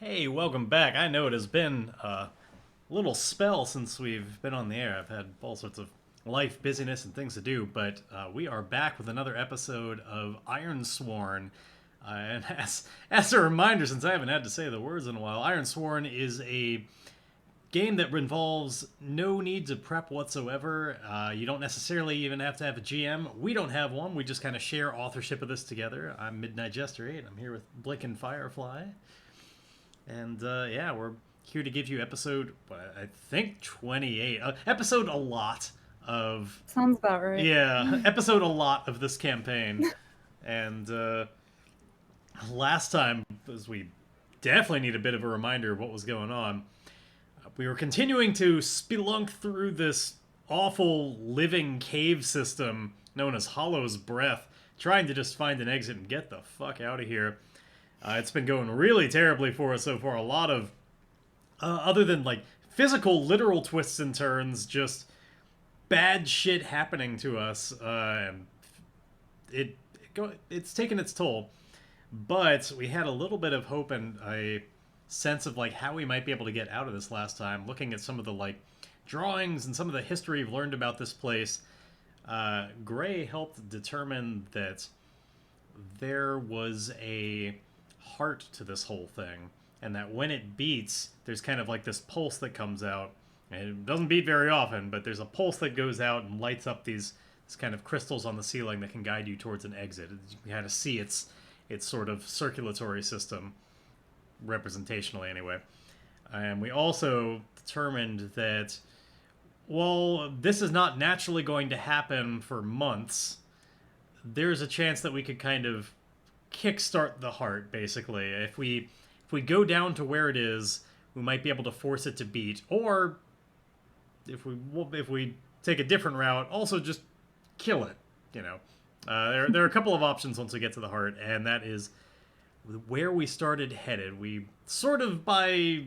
Hey, welcome back. I know it has been a little spell since we've been on the air. I've had all sorts of life busyness and things to do, but we are back with another episode of Ironsworn. And as a reminder, since I haven't had to say the words in a while, Ironsworn is a game that involves no need to prep whatsoever. You don't necessarily even have to have a GM. We don't have one. We just kind of share authorship of this together. I'm Midnight Jester 8. I'm here with Blink and Firefly. And yeah, we're here to give you episode, I think 28. Episode a lot of, Sounds about right. yeah, episode a lot of this campaign. And last time, as we definitely need a bit of a reminder of what was going on, we were continuing to spelunk through this awful living cave system known as Hollow's Breath, trying to just find an exit and get the fuck out of here. It's been going really terribly for us so far. A lot of, other than like physical, literal twists and turns, just bad shit happening to us, and it's taken its toll. But we had a little bit of hope and a sense of like how we might be able to get out of this last time. Looking at some of the like drawings and some of the history we've learned about this place, Gray helped determine that there was a heart to this whole thing, and that when it beats, there's kind of like this pulse that comes out. And it doesn't beat very often, but there's a pulse that goes out and lights up these kind of crystals on the ceiling that can guide you towards an exit. You can kind of see its sort of circulatory system, representationally anyway. And we also determined that, well, this is not naturally going to happen for months. There's a chance that we could kind of kickstart the heart, basically. If we go down to where it is, we might be able to force it to beat, or if we take a different route, also just kill it. You know, there are a couple of options once we get to the heart, and that is where we started headed. We sort of by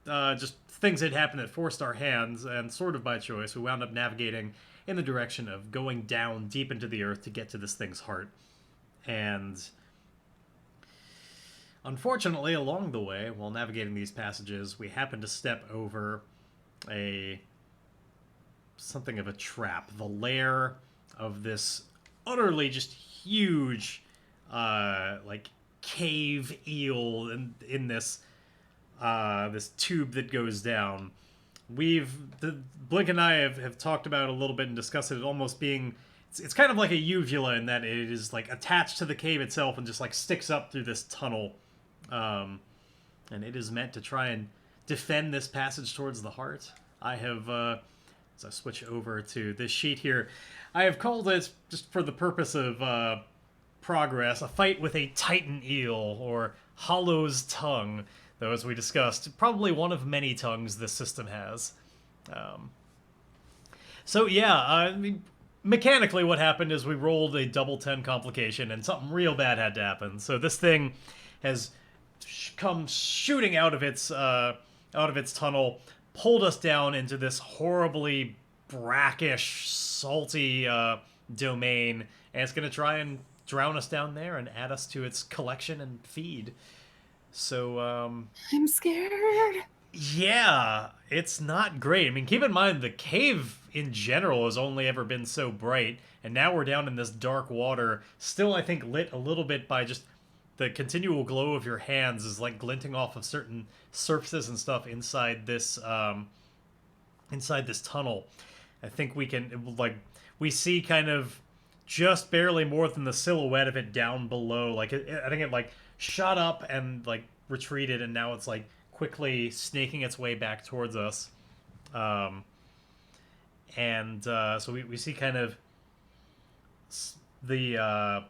just things that happened that forced our hands, and sort of by choice, we wound up navigating in the direction of going down deep into the earth to get to this thing's heart. And unfortunately, along the way, while navigating these passages, we happened to step over a something of a trap, the lair of this utterly just huge, like cave eel in this tube that goes down. Blink and I have talked about it a little bit and discussed it almost being it's kind of like a uvula in that it is like attached to the cave itself and just like sticks up through this tunnel, and it is meant to try and defend this passage towards the heart. I have, as I switch over to this sheet here, I have called it, just for the purpose of progress, a fight with a titan eel, or Hollow's tongue, though as we discussed, probably one of many tongues this system has. Um, so yeah, I mean, mechanically what happened is we rolled a double 10 complication and something real bad had to happen. So this thing has come shooting out of its tunnel, pulled us down into this horribly brackish, salty domain, and it's going to try and drown us down there and add us to its collection and feed. So, I'm scared. yeah, it's not great. I mean, keep in mind the cave in general has only ever been so bright, and now we're down in this dark water, still, I think, lit a little bit by just the continual glow of your hands is like glinting off of certain surfaces and stuff inside this tunnel. I think we can like we see kind of just barely more than the silhouette of it down below. Like I think it like shot up and like retreated, and now it's like quickly snaking its way back towards us. And so we see kind of the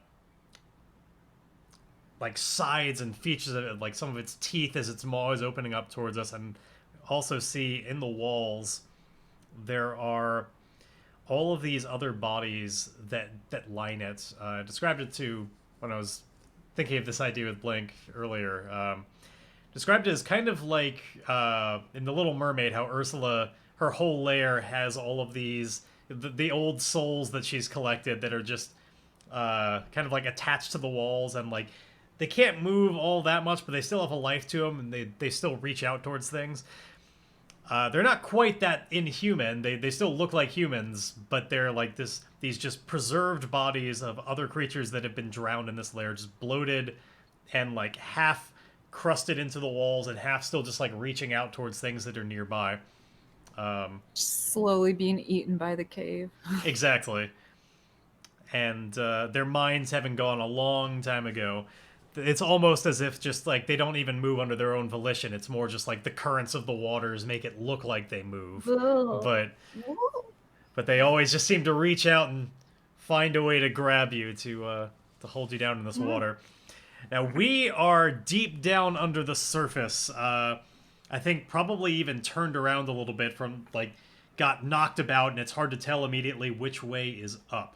like sides and features of it, like some of its teeth as its maw is opening up towards us, and also see in the walls there are all of these other bodies that line it. I described it to when I was thinking of this idea with Blink earlier. Described it as kind of like in The Little Mermaid, how Ursula, her whole lair has all of these the old souls that she's collected that are just kind of like attached to the walls, and like they can't move all that much, but they still have a life to them, and they still reach out towards things. They're not quite that inhuman. They still look like humans, but they're like these just preserved bodies of other creatures that have been drowned in this lair, just bloated and like half crusted into the walls and half still just like reaching out towards things that are nearby. Slowly being eaten by the cave. Exactly. And their minds having gone a long time ago. It's almost as if just like they don't even move under their own volition. It's more just like the currents of the waters make it look like they move. But they always just seem to reach out and find a way to grab you to hold you down in this water. Now we are deep down under the surface. I think probably even turned around a little bit from like got knocked about, and it's hard to tell immediately which way is up.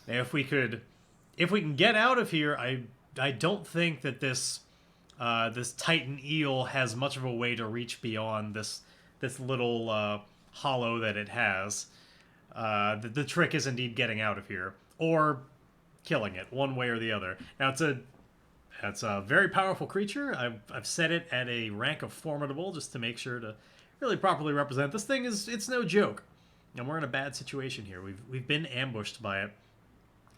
If we can get out of here, I don't think that this Titan eel has much of a way to reach beyond this little hollow that it has. The trick is indeed getting out of here or killing it, one way or the other. Now it's a very powerful creature. I've set it at a rank of formidable just to make sure to really properly represent. This thing it's no joke. And we're in a bad situation here. We've been ambushed by it.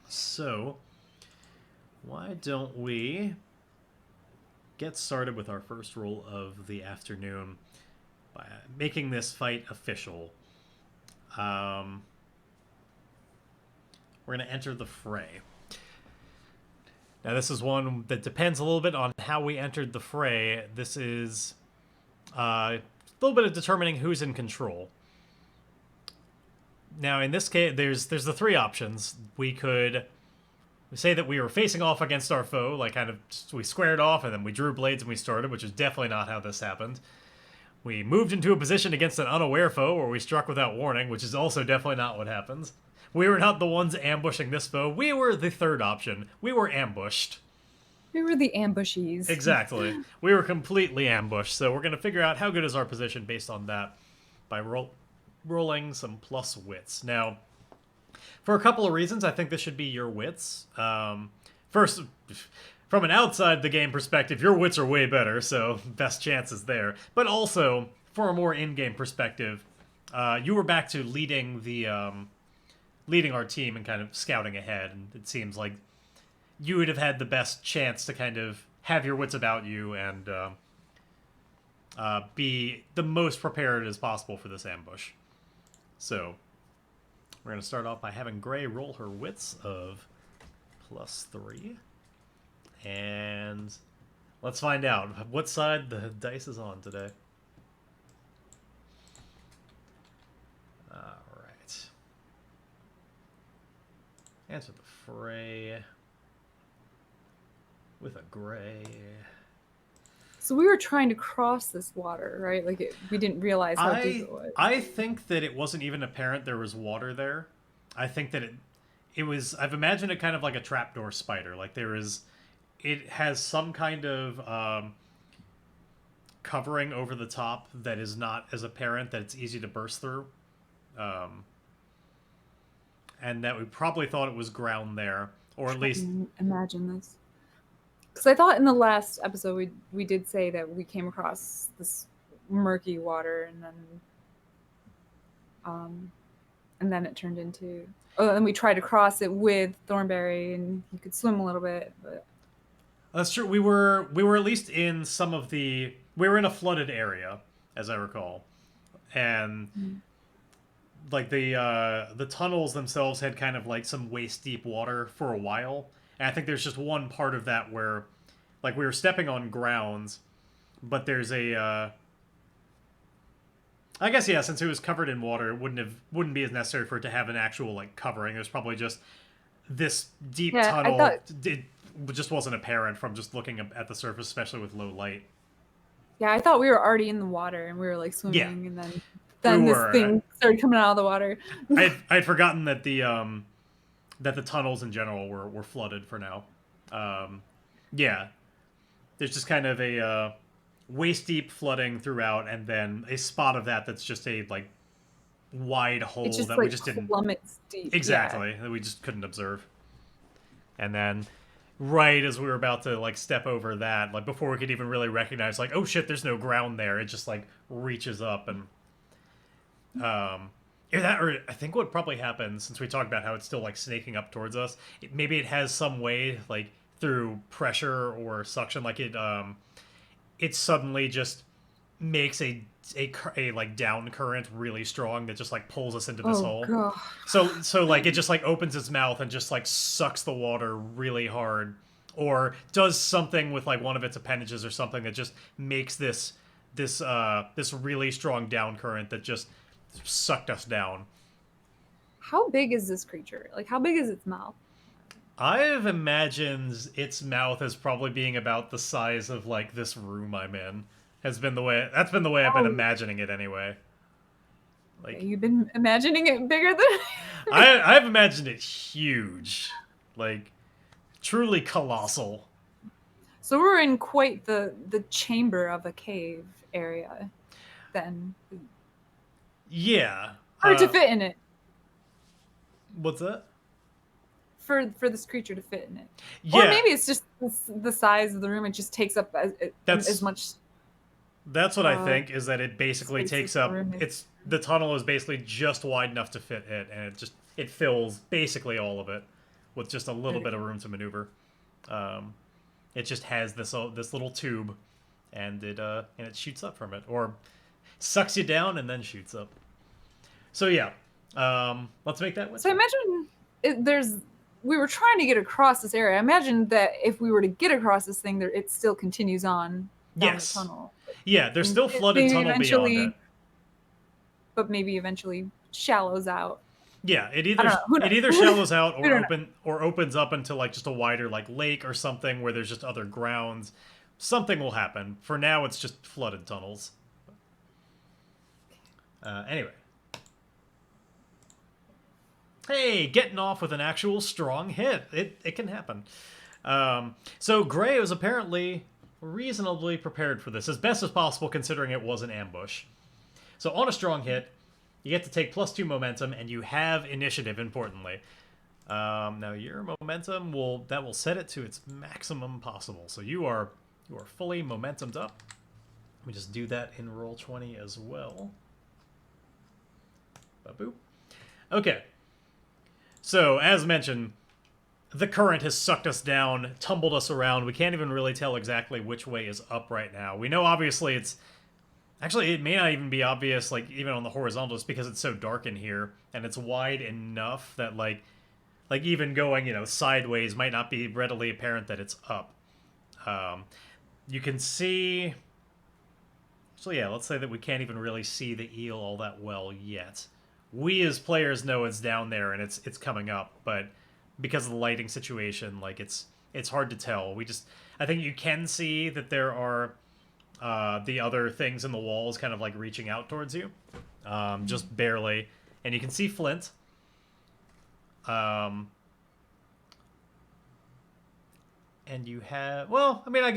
So, why don't we get started with our first roll of the afternoon by making this fight official. We're going to enter the fray. Now, this is one that depends a little bit on how we entered the fray. This is a little bit of determining who's in control. Now, in this case, there's the three options. We could say that we were facing off against our foe, like kind of we squared off and then we drew blades and we started, which is definitely not how this happened. We moved into a position against an unaware foe, or we struck without warning, which is also definitely not what happens. We were not the ones ambushing this foe. We were the third option. We were ambushed. We were the ambushies. Exactly. We were completely ambushed, so we're going to figure out how good is our position based on that by rolling some plus wits. Now, for a couple of reasons, I think this should be your wits. First, from an outside the game perspective, your wits are way better, so best chances there. But also, for a more in-game perspective, you were back to leading our team and kind of scouting ahead, and it seems like you would have had the best chance to kind of have your wits about you and be the most prepared as possible for this ambush. So, we're going to start off by having Grae roll her wits of +3. And let's find out what side the dice is on today. Alright. Answer the fray with a Grae. So we were trying to cross this water, right? Like we didn't realize how deep it was. I think that it wasn't even apparent there was water there. I think that it was. I've imagined it kind of like a trapdoor spider. Like it has some kind of covering over the top that is not as apparent, that it's easy to burst through, and that we probably thought it was ground there, or at least imagine this. Because I thought in the last episode we did say that we came across this murky water, and then it turned into and we tried to cross it with Thornberry, and you could swim a little bit. But that's true. We were at least in some of we were in a flooded area, as I recall, and like the tunnels themselves had kind of like some waist deep water for a while. And I think there's just one part of that where, like, we were stepping on grounds, but there's I guess, yeah, since it was covered in water, it wouldn't be as necessary for it to have an actual, like, covering. It was probably just this deep tunnel. It just wasn't apparent from just looking at the surface, especially with low light. Yeah, I thought we were already in the water, and we were, like, swimming, and then this thing started coming out of the water. I'd forgotten that the tunnels in general were flooded for now. Yeah. There's just kind of a waist-deep flooding throughout, and then a spot of that's just a, like, wide hole that we just didn't... plummets deep. Exactly. That we just couldn't observe. And then right as we were about to like step over that, like before we could even really recognize like, oh shit, there's no ground there, it just like reaches up and either that or I think what probably happened, since we talked about how it's still like snaking up towards us, maybe it has some way like through pressure or suction, like it suddenly just makes a like down current really strong that just like pulls us into this Oh hole. god. So like it just like opens its mouth and just like sucks the water really hard, or does something with like one of its appendages or something that just makes this really strong down current that just sucked us down. How big is this creature? Like, how big is its mouth? I've imagined its mouth as probably being about the size of like this room I'm in. Has been the way that's been the way I've been Oh, imagining it anyway. okay, Like you've been imagining it bigger than I've imagined it huge, like truly colossal. So we're in quite the chamber of a cave area, then, Yeah. or to fit in it, What's that? for this creature to fit in it, or Yeah, maybe it's just the size of the room. It just takes up as that's much that's what I uh, think is that it basically space as takes the up room is. it's the tunnel is basically just wide enough to fit it, and it fills basically all of it with just a little bit of room to maneuver. Um, it just has this little tube, and it shoots up from it, or sucks you down and then shoots up. So yeah, let's make that. So I imagine there's. We were trying to get across this area. I imagine that if we were to get across this thing, it still continues on down the Yes, tunnel. yeah. There's still flooded Maybe tunnel beyond it. eventually, but maybe eventually shallows out. Yeah, I don't know. Who it knows? either shallows out We don't know. or opens up into like just a wider like lake or something where there's just other grounds. Something will happen. For now, it's just flooded tunnels. Anyway. Hey, getting off with an actual strong hit. It can happen. So Gray was apparently reasonably prepared for this, as best as possible considering it was an ambush. So on a strong hit, you get to take +2 momentum, and you have initiative, importantly. Now your momentum will set it to its maximum possible. So you are fully momentumed up. Let me just do that in Roll20 as well. Ba-boop. Okay. So, as mentioned, the current has sucked us down, tumbled us around. We can't even really tell exactly which way is up right now. We know obviously it's... Actually, it may not even be obvious, like, even on the horizontal, just because it's so dark in here, and it's wide enough that, like even going, sideways might not be readily apparent that it's up. You can see... So yeah, let's say that we can't even really see the eel all that well yet. We as players know it's down there and it's coming up, but because of the lighting situation, like it's hard to tell. I think you can see that there are the other things in the walls kind of like reaching out towards you, just barely, and you can see Flint. And you have, well, I mean, I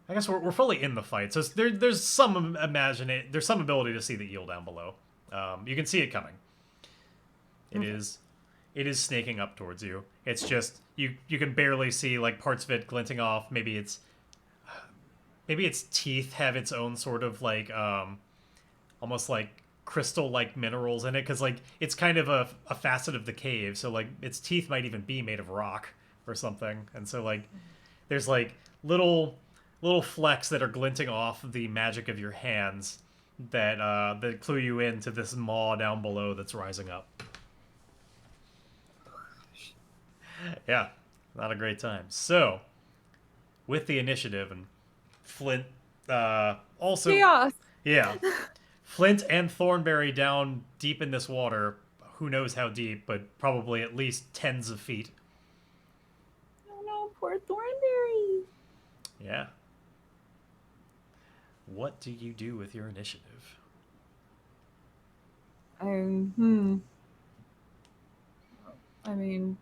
guess we're fully in the fight, so there's some there's some ability to see the eel down below. You can see it coming. It is snaking up towards you. It's just you can barely see like parts of it glinting off. Maybe its teeth have its own sort of like almost like crystal-like minerals in it, because like it's kind of a facet of the cave. So like its teeth might even be made of rock or something, and so like there's like little flecks that are glinting off the magic of your hands that clue you into this maw down below that's rising up. Yeah, not a great time. So, with the initiative and Flint, also Chaos. yeah, Flint and Thornberry down deep in this water. Who knows how deep, but probably at least tens of feet. Oh no, poor Thornberry. Yeah. What do you do with your initiative? I mean,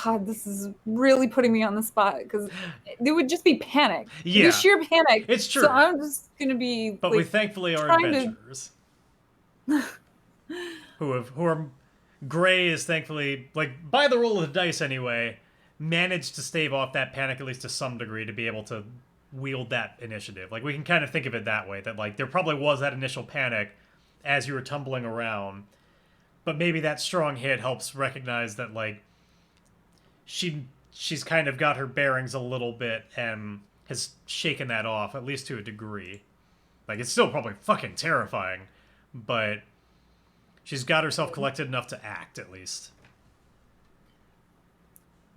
God, this is really putting me on the spot because it would just be panic. Yeah. It'd be sheer panic. It's true. So I'm just gonna be. But like, we thankfully are trying adventurers who are Grae is thankfully, like, by the roll of the dice anyway, managed to stave off that panic at least to some degree to be able to wield that initiative. Like, we can kind of think of it that way, that, like, there probably was that initial panic as you were tumbling around, but maybe that strong hit helps recognize that, like, she's kind of got her bearings a little bit and has shaken that off, at least to a degree. Like, it's still probably fucking terrifying, but she's got herself collected enough to act, at least.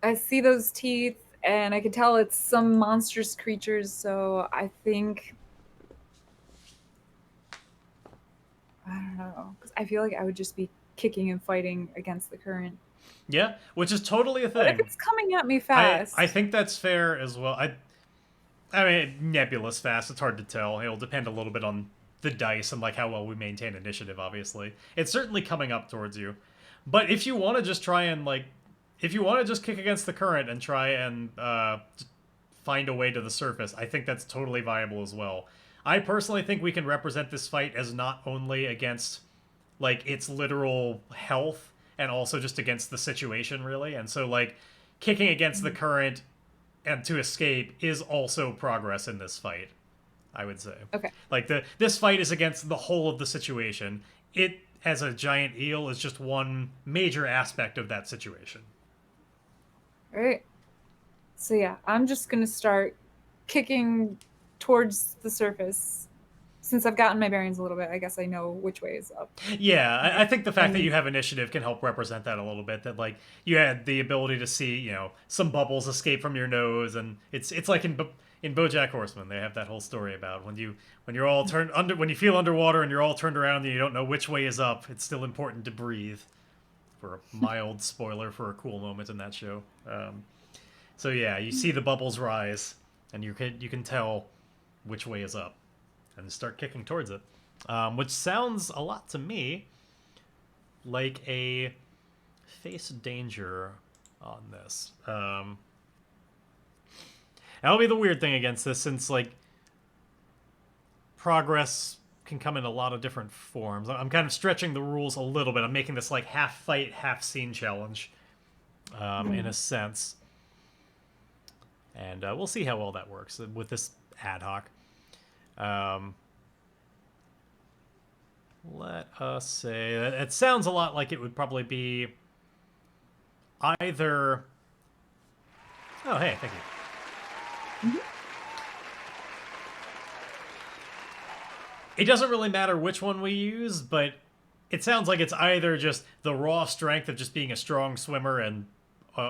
I see those teeth, and I can tell it's some monstrous creatures, so I think... I don't know. Because I feel like I would just be kicking and fighting against the current. Yeah, which is totally a What if thing. it's coming at me I fast? think that's fair as well. I mean, nebulous fast. It's hard to tell. It'll depend a little bit on the dice and like how well we maintain initiative. Obviously, it's certainly coming up towards you. But if you want to just try and like, if you want to just kick against the current and try and find a way to the surface, I think that's totally viable as well. I personally think we can represent this fight as not only against like its literal health and also just against the situation really. And so like kicking against the current and to escape is also progress in this fight, I would say. Okay. Like this fight is against the whole of the situation. It as a giant eel is just one major aspect of that situation. All right. So yeah, I'm just gonna start kicking towards the surface. Since I've gotten my bearings a little bit, I guess I know which way is up. Yeah, I think the fact that And you have initiative can help represent that a little bit. That like you had the ability to see, some bubbles escape from your nose, and it's like in BoJack Horseman, they have that whole story about when you're all turned under when you feel underwater and you're all turned around and you don't know which way is up. It's still important to breathe. For a mild spoiler for a cool moment in that show. So yeah, you see the bubbles rise, and you can tell which way is up, and start kicking towards it, which sounds a lot to me like a face danger on this. That'll be the weird thing against this, since like progress can come in a lot of different forms. I'm kind of stretching the rules a little bit. I'm making this like half fight, half scene challenge, in a sense. And we'll see how well that works with this ad hoc. Let us say it sounds a lot like it would probably be either. Oh, hey, thank you. Mhm. It doesn't really matter which one we use, but it sounds like it's either just the raw strength of just being a strong swimmer, and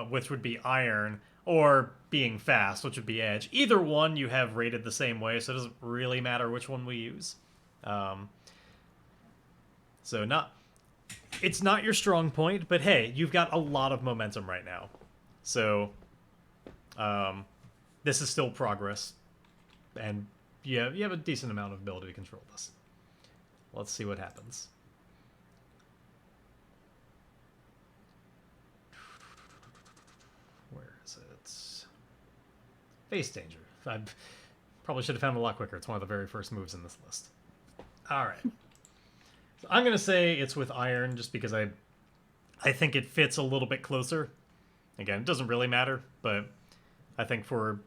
which would be iron, or being fast, which would be edge. Either one you have rated the same way, so it doesn't really matter which one we use. So it's not your strong point, but hey, you've got a lot of momentum right now. So this is still progress, and yeah, you have a decent amount of ability to control this. Let's see what happens. Where is it? Face danger. I probably should have found it a lot quicker. It's one of the very first moves in this list. All right. So I'm going to say it's with iron just because I think it fits a little bit closer. Again, it doesn't really matter, but I think for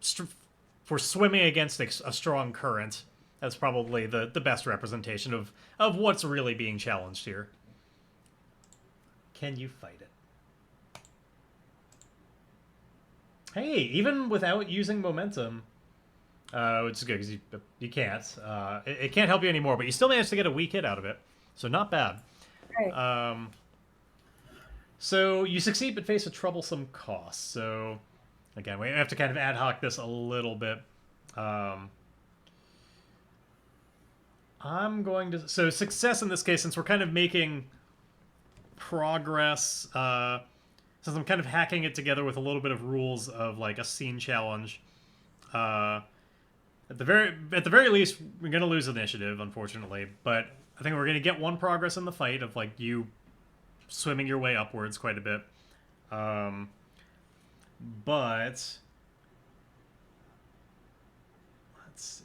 swimming against a strong current, that's probably the best representation of what's really being challenged here. Can you fight it? Hey, even without using momentum, which is good because you can't. It can't help you anymore, but you still managed to get a weak hit out of it, so not bad. Right. So you succeed but face a troublesome cost. So again, we have to kind of ad hoc this a little bit. I'm going to... So success in this case, since we're kind of making progress, since I'm kind of hacking it together with a little bit of rules of like a scene challenge, at the very least, we're going to lose initiative, unfortunately, but I think we're going to get one progress in the fight of like you swimming your way upwards quite a bit. But let's see.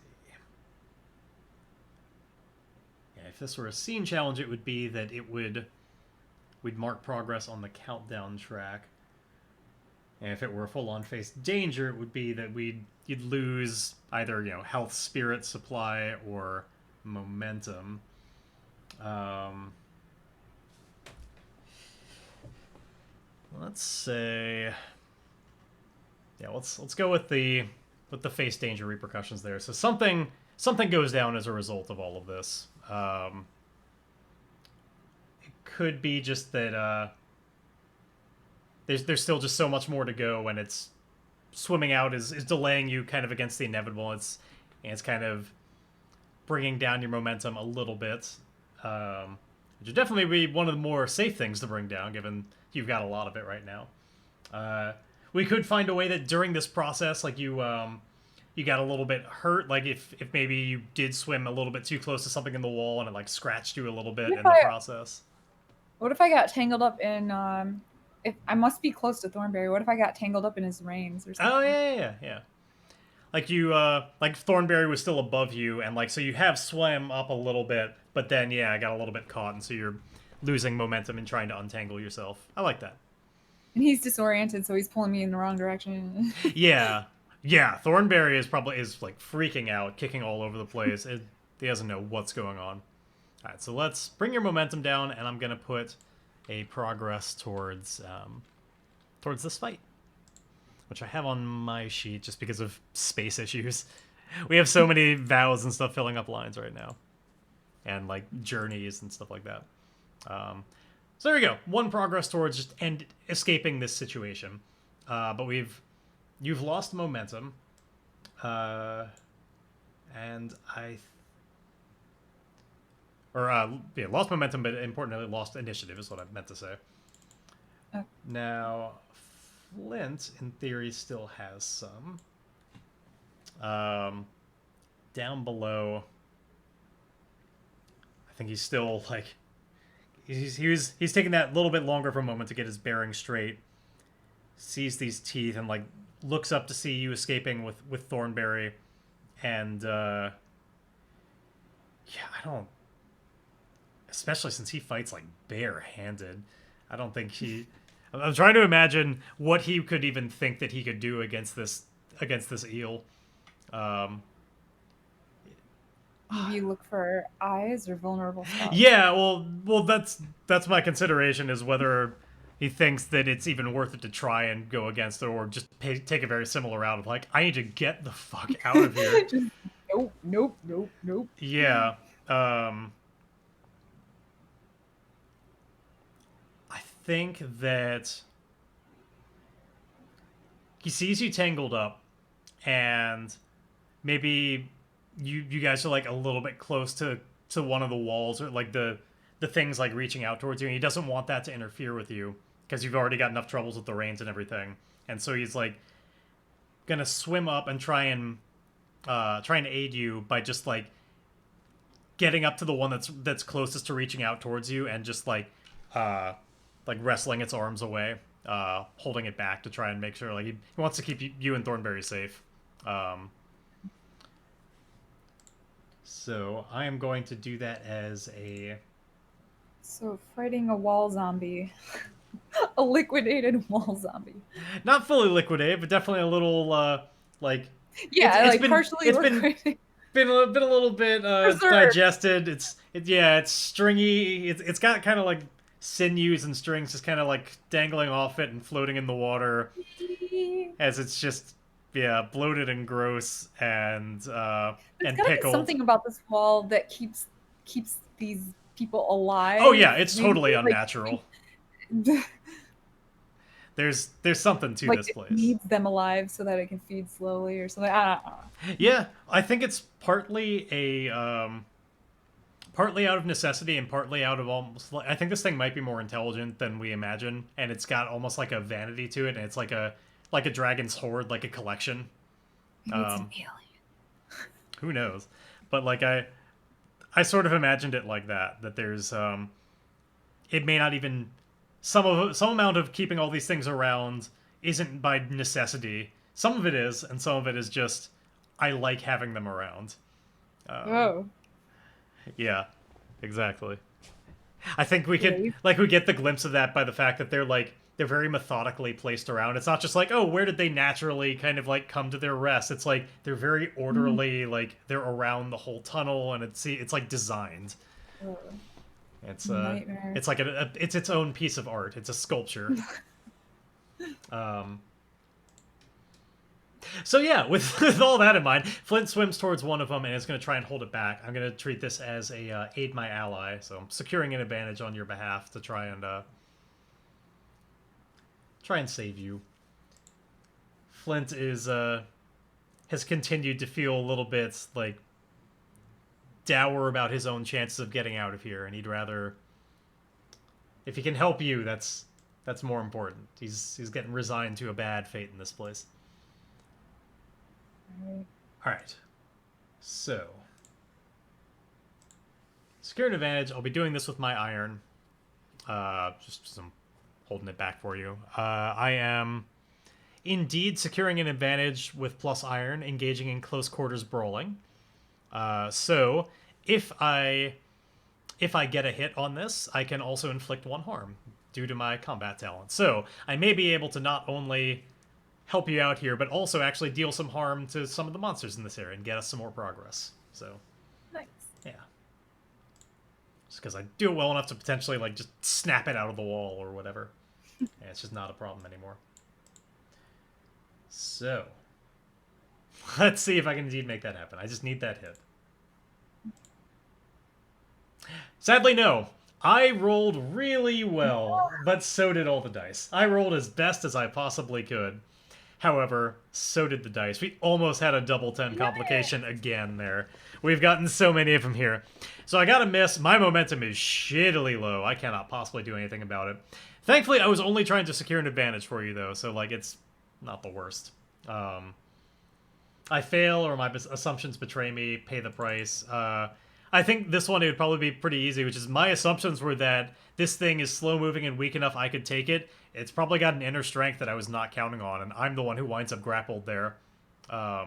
Yeah, if this were a scene challenge, it would be that it would we'd mark progress on the countdown track. And if it were a full-on face danger, it would be that you'd lose either, health, spirit supply, or momentum. Let's say, yeah, let's go with the face danger repercussions there. So something goes down as a result of all of this. It could be just that there's still just so much more to go, and it's swimming out is delaying you kind of against the inevitable. It's kind of bringing down your momentum a little bit, which would definitely be one of the more safe things to bring down, given you've got a lot of it right now. We could find a way that during this process, like you got a little bit hurt, like if maybe you did swim a little bit too close to something in the wall and it like scratched you a little bit in the process. What if I got tangled up in if I must be close to Thornberry, what if I got tangled up in his reins or something? Oh yeah. Like like Thornberry was still above you, and like so you have swam up a little bit, but then I got a little bit caught, and so you're losing momentum and trying to untangle yourself. I like that. And he's disoriented, so he's pulling me in the wrong direction. Yeah. Thornberry is like freaking out, kicking all over the place. He doesn't know what's going on. All right, so let's bring your momentum down, and I'm gonna put a progress towards this fight, which I have on my sheet just because of space issues. We have so many vows and stuff filling up lines right now, and like journeys and stuff like that. So there we go. One progress towards just escaping this situation, but you've lost momentum, and lost momentum, but importantly lost initiative is what I meant to say. Oh. Now, Flint, in theory, still has some. Down below, I think he's still like he's taking that little bit longer for a moment to get his bearings straight. Sees these teeth and like looks up to see you escaping with Thornberry, and I don't. Especially since he fights like bare-handed, I don't think he. I'm trying to imagine what he could even think that he could do against this eel. Maybe you look for eyes or vulnerable spots. Yeah, well, that's my consideration, is whether he thinks that it's even worth it to try and go against it, or just take a very similar route of like, I need to get the fuck out of here. Just, nope. Yeah. I think that he sees you tangled up, and maybe you guys are like a little bit close to one of the walls, or like the things like reaching out towards you, and he doesn't want that to interfere with you because you've already got enough troubles with the reins and everything. And so he's like gonna swim up and try and aid you by just like getting up to the one that's closest to reaching out towards you, and just like wrestling its arms away, holding it back to try and make sure, like, he wants to keep you and Thornberry safe. So I am going to do that as a... So fighting a wall zombie. A liquidated wall zombie. Not fully liquidated, but definitely a little, like... Yeah, it's been, partially liquidated. Been a little bit digested. It's stringy. It's got kind of like sinews and strings just kind of like dangling off it and floating in the water, as it's just bloated and gross and pickled. Something about this wall that keeps these people alive. Oh yeah, it's totally unnatural. There's something to this place. It needs them alive so that it can feed slowly or something. Yeah, I think it's partly partly out of necessity and partly out of almost. I think this thing might be more intelligent than we imagine, and it's got almost like a vanity to it, and it's like a dragon's hoard, like a collection. Maybe it's an alien. Who knows? But like I sort of imagined it like that. That there's it may not even. Some amount of keeping all these things around isn't by necessity. Some of it is, and some of it is just, I like having them around. Oh. Yeah, exactly. I think we Yeah, could like we get the glimpse of that by the fact that they're very methodically placed around. It's not just like, oh, where did they naturally kind of like come to their rest? It's like they're very orderly, like they're around the whole tunnel, and it's like designed. oh, It's nightmare. it's like it's its own piece of art. It's a sculpture. Um, so yeah, with all that in mind, Flint swims towards one of them and is going to try and hold it back. I'm going to treat this as a aid my ally, so I'm securing an advantage on your behalf to try and save you. Flint is has continued to feel a little bit like dour about his own chances of getting out of here, and he'd rather, if he can help you, that's more important. He's getting resigned to a bad fate in this place. Right. All right, so secure an advantage. I'll be doing this with my iron. Just some holding it back for you. I am indeed securing an advantage with plus iron, engaging in close quarters brawling. So if I get a hit on this, I can also inflict 1 harm due to my combat talent. So I may be able to not only help you out here, but also actually deal some harm to some of the monsters in this area and get us some more progress. So Nice. yeah, just because I do it well enough to potentially like just snap it out of the wall or whatever. Yeah, it's just not a problem anymore. So let's see if I can indeed make that happen. I just need that hit. Sadly, no. I rolled really well, but so did all the dice. I rolled as best as I possibly could. However, so did the dice. We almost had a double 10 complication again there. We've gotten so many of them here. So I gotta miss. My momentum is shittily low. I cannot possibly do anything about it. Thankfully, I was only trying to secure an advantage for you, though, so, like, it's not the worst. I fail or my assumptions betray me, pay the price. I think this one, it would probably be pretty easy, which is my assumptions were that this thing is slow-moving and weak enough I could take it. It's probably got an inner strength that I was not counting on, and I'm the one who winds up grappled there. I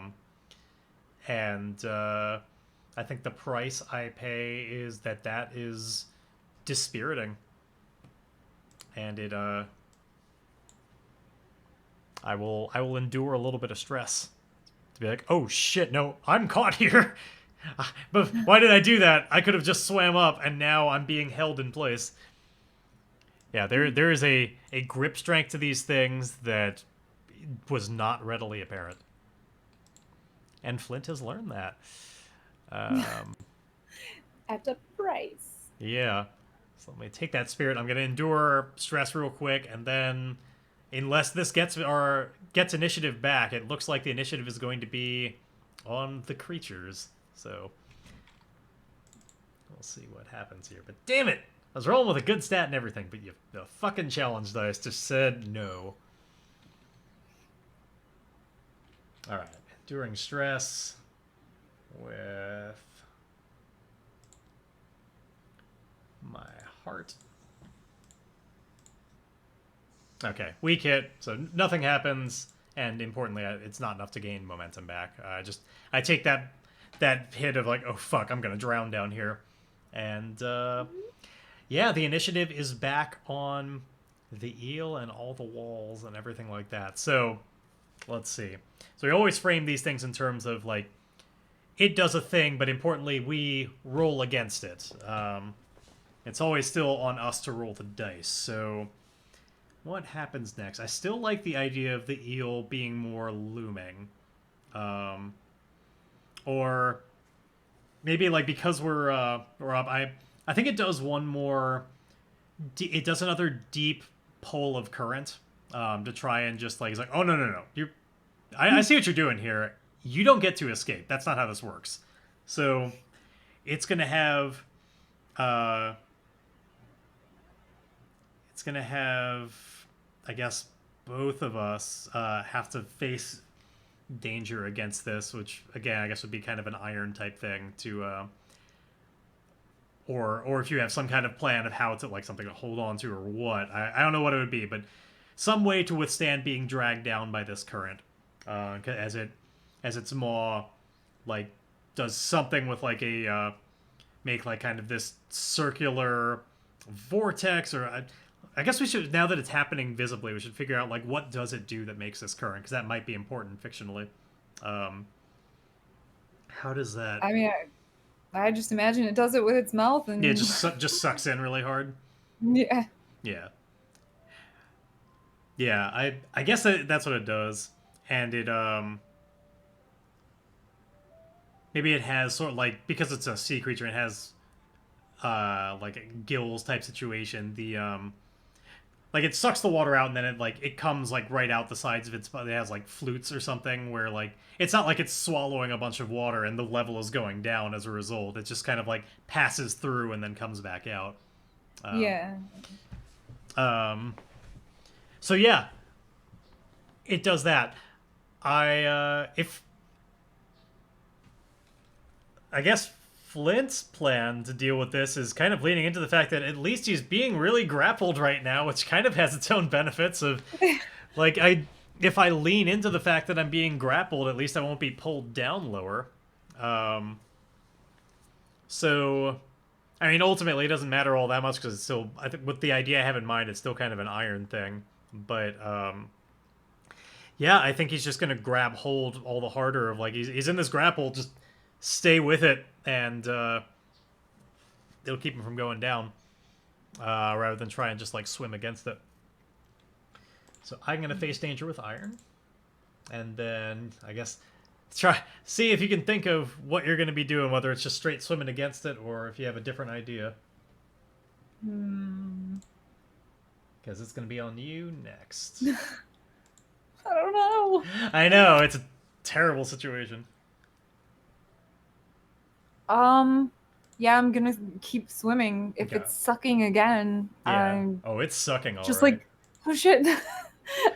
think the price I pay is that is dispiriting. And it, I will endure a little bit of stress. To be like, oh shit, no, I'm caught here! But why did I do that? I could have just swam up, and now I'm being held in place. Yeah, there is a grip strength to these things that was not readily apparent. And Flint has learned that. At a price. Yeah. So let me take that spirit. I'm going to endure stress real quick, and then, unless this gets initiative back, it looks like the initiative is going to be on the creatures. So we'll see what happens here. But damn it! I was rolling with a good stat and everything, but the fucking challenge dice just said no. Alright. Enduring stress with my heart. Okay, weak hit, so nothing happens, and importantly, it's not enough to gain momentum back. I take that hit of like, oh fuck, I'm gonna drown down here, and yeah, the initiative is back on the eel and all the walls and everything like that. So let's see. So we always frame these things in terms of like, it does a thing, but importantly, we roll against it. It's always still on us to roll the dice. So what happens next? I still like the idea of the eel being more looming. Or maybe like because we're up, I think it does one more. It does another deep pull of current to try and just like, it's like, oh no, I see what you're doing here. You don't get to escape. That's not how this works. So it's gonna have I guess both of us have to face danger against this, which again I guess would be kind of an iron type thing to or if you have some kind of plan of how to, like, something to hold on to or what, I don't know what it would be, but some way to withstand being dragged down by this current, as its maw like does something with like a make like kind of this circular vortex, or I guess we should, now that it's happening visibly, we should figure out like what does it do that makes this current, because that might be important fictionally. Um, how does that? I mean, I just imagine it does it with its mouth Yeah, it and just sucks in really hard. yeah. Yeah, yeah. I guess that's what it does, and it maybe it has sort of like, because it's a sea creature, it has like a gills type situation. The like it sucks the water out and then it comes like right out the sides of its, it has like flutes or something where like it's not like it's swallowing a bunch of water and the level is going down as a result. It just kind of like passes through and then comes back out. um, Yeah. um so yeah, it does that. If I guess Flint's plan to deal with this is kind of leaning into the fact that at least he's being really grappled right now, which kind of has its own benefits of like, if I lean into the fact that I'm being grappled, at least I won't be pulled down lower. Um, so, I mean, ultimately, it doesn't matter all that much because it's still, I think, with the idea I have in mind, it's still kind of an iron thing. But yeah, I think he's just gonna grab hold all the harder of like he's in this grapple, just stay with it, and it'll keep him from going down, rather than try and just like swim against it. So I'm gonna face danger with iron, and then I guess try see if you can think of what you're gonna be doing, whether it's just straight swimming against it or if you have a different idea. Because it's gonna be on you next. I don't know. I know, it's a terrible situation. Yeah, I'm gonna keep swimming. If Okay. it's sucking again, Yeah. I'm Oh, it's sucking all just right. like, oh shit.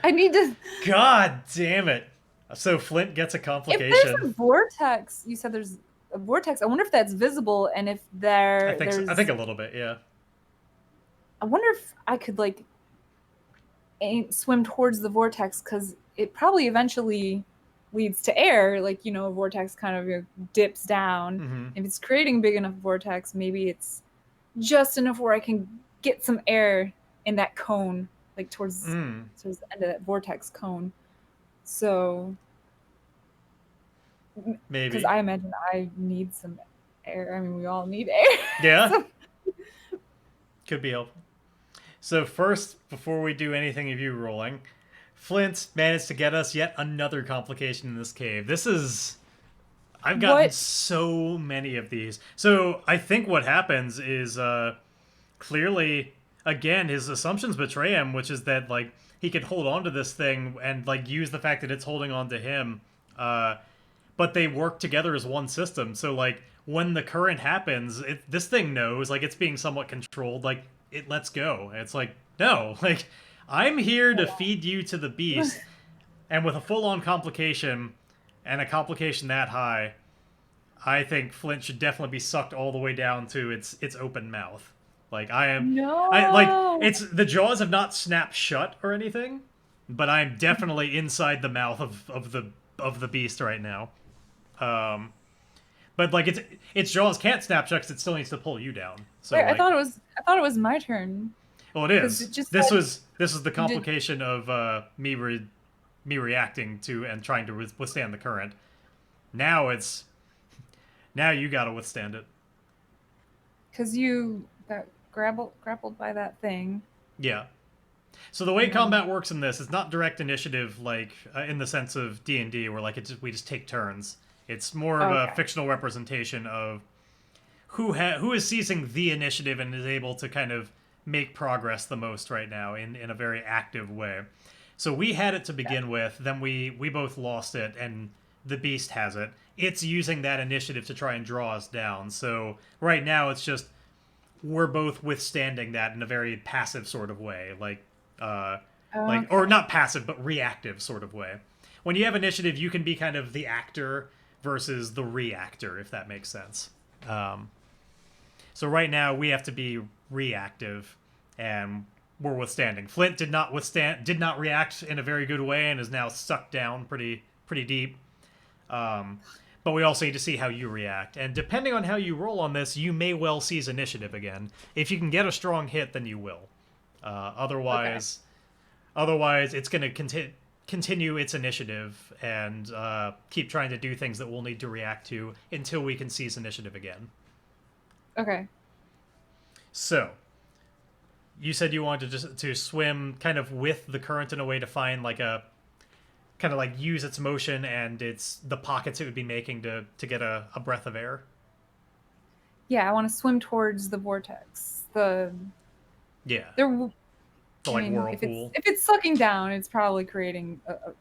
I need to. God damn it. So Flint gets a If complication. there's a vortex, you said there's a vortex. I wonder if that's visible, and if there's. I think a little bit, yeah. I wonder if I could like swim towards the vortex, because it probably eventually leads to air. Like, you know, a vortex kind of dips down. Mm-hmm. If it's creating big enough vortex, maybe it's just enough where I can get some air in that cone, like towards the end of that vortex cone. So Maybe. because I imagine I need some air. I mean, we all need air. Yeah. So, Could be helpful. So first, before we do anything of you rolling, Flint managed to get us yet another complication in this cave. This is... I've gotten What? so many of these. So I think what happens is clearly, again, his assumptions betray him, which is that like he could hold on to this thing and like use the fact that it's holding on to him. But they work together as one system. So like when the current happens, this thing knows like it's being somewhat controlled. Like it lets go. It's like, no, like I'm here to feed you to the beast, and with a full-on complication. And a complication that high, I think Flint should definitely be sucked all the way down to its open mouth. Like I am, No. it's the jaws have not snapped shut or anything, but I'm definitely inside the mouth of the beast right now. But like its jaws can't snap shut because it still needs to pull you down. So Wait, like, I thought it was my turn. well, it is. It just This said- is the complication of me reacting to and trying to withstand the current. Now you gotta withstand it. Because you got grappled by that thing. Yeah. So the way combat works in this is not direct initiative, like in the sense of D&D, where like we just take turns. It's more of a fictional representation of who is seizing the initiative and is able to kind of make progress the most right now in a very active way. So we had it to begin with, then we both lost it, and the beast has it. It's using that initiative to try and draw us down. So right now it's just we're both withstanding that in a very passive sort of way, like or not passive but reactive sort of way. When you have initiative, you can be kind of the actor versus the reactor, if that makes sense. So right now we have to be reactive, and we're withstanding. Flint did not react in a very good way, and is now sucked down pretty deep. But but we also need to see how you react. And depending on how you roll on this, you may well seize initiative again. If you can get a strong hit, then you will. Otherwise, it's going to continue its initiative and keep trying to do things that we'll need to react to until we can seize initiative again. Okay. So, you said you wanted to swim kind of with the current in a way to find like a kind of like use its motion and the pockets it would be making to get a breath of air. Yeah, I want to swim towards the vortex. There, The I mean, whirlpool. If it's sucking down, it's probably creating a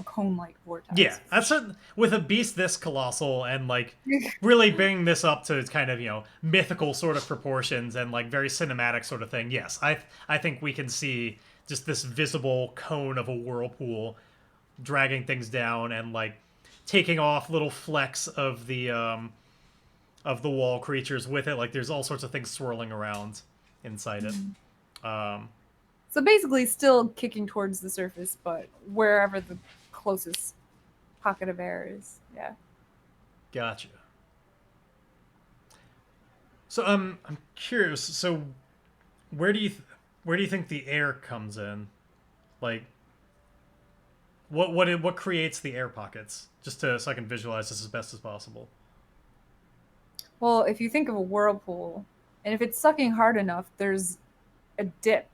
cone-like vortex. Yeah, that's with a beast this colossal and like really bringing this up to kind of mythical sort of proportions and like very cinematic sort of thing. Yes, I think we can see just this visible cone of a whirlpool dragging things down and like taking off little flecks of the wall creatures with it. Like there's all sorts of things swirling around inside it. So basically still kicking towards the surface, but wherever the closest pocket of air is. Yeah. Gotcha. So I'm curious. So where do you think the air comes in? Like what creates the air pockets? Just so I can visualize this as best as possible. Well, if you think of a whirlpool, and if it's sucking hard enough, there's a dip.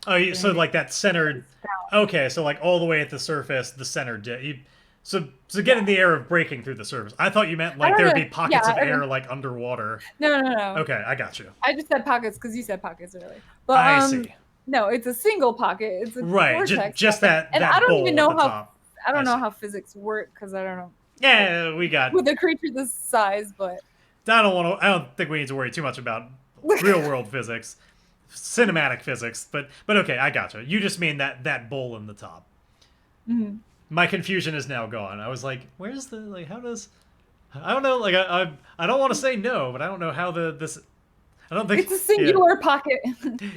Oh, so like that centered. Okay, so like all the way at the surface, the center dip. So getting the air of breaking through the surface. I thought you meant like there would be pockets of air like underwater. No. Okay, I got you. I just said pockets because you said pockets earlier. But I see. No, it's a single pocket. It's a vortex. Just that. And that I don't even know how. Top. I don't know how physics work because I don't know. Yeah, we got with a creature this size, but I don't think we need to worry too much about real world physics. Cinematic physics, but okay, I gotcha. You just mean that bowl in the top. Mm-hmm. My confusion is now gone. I was like, where's the like? How does? I don't know. Like I don't want to say no, but I don't know how this. I don't think it's a singular pocket.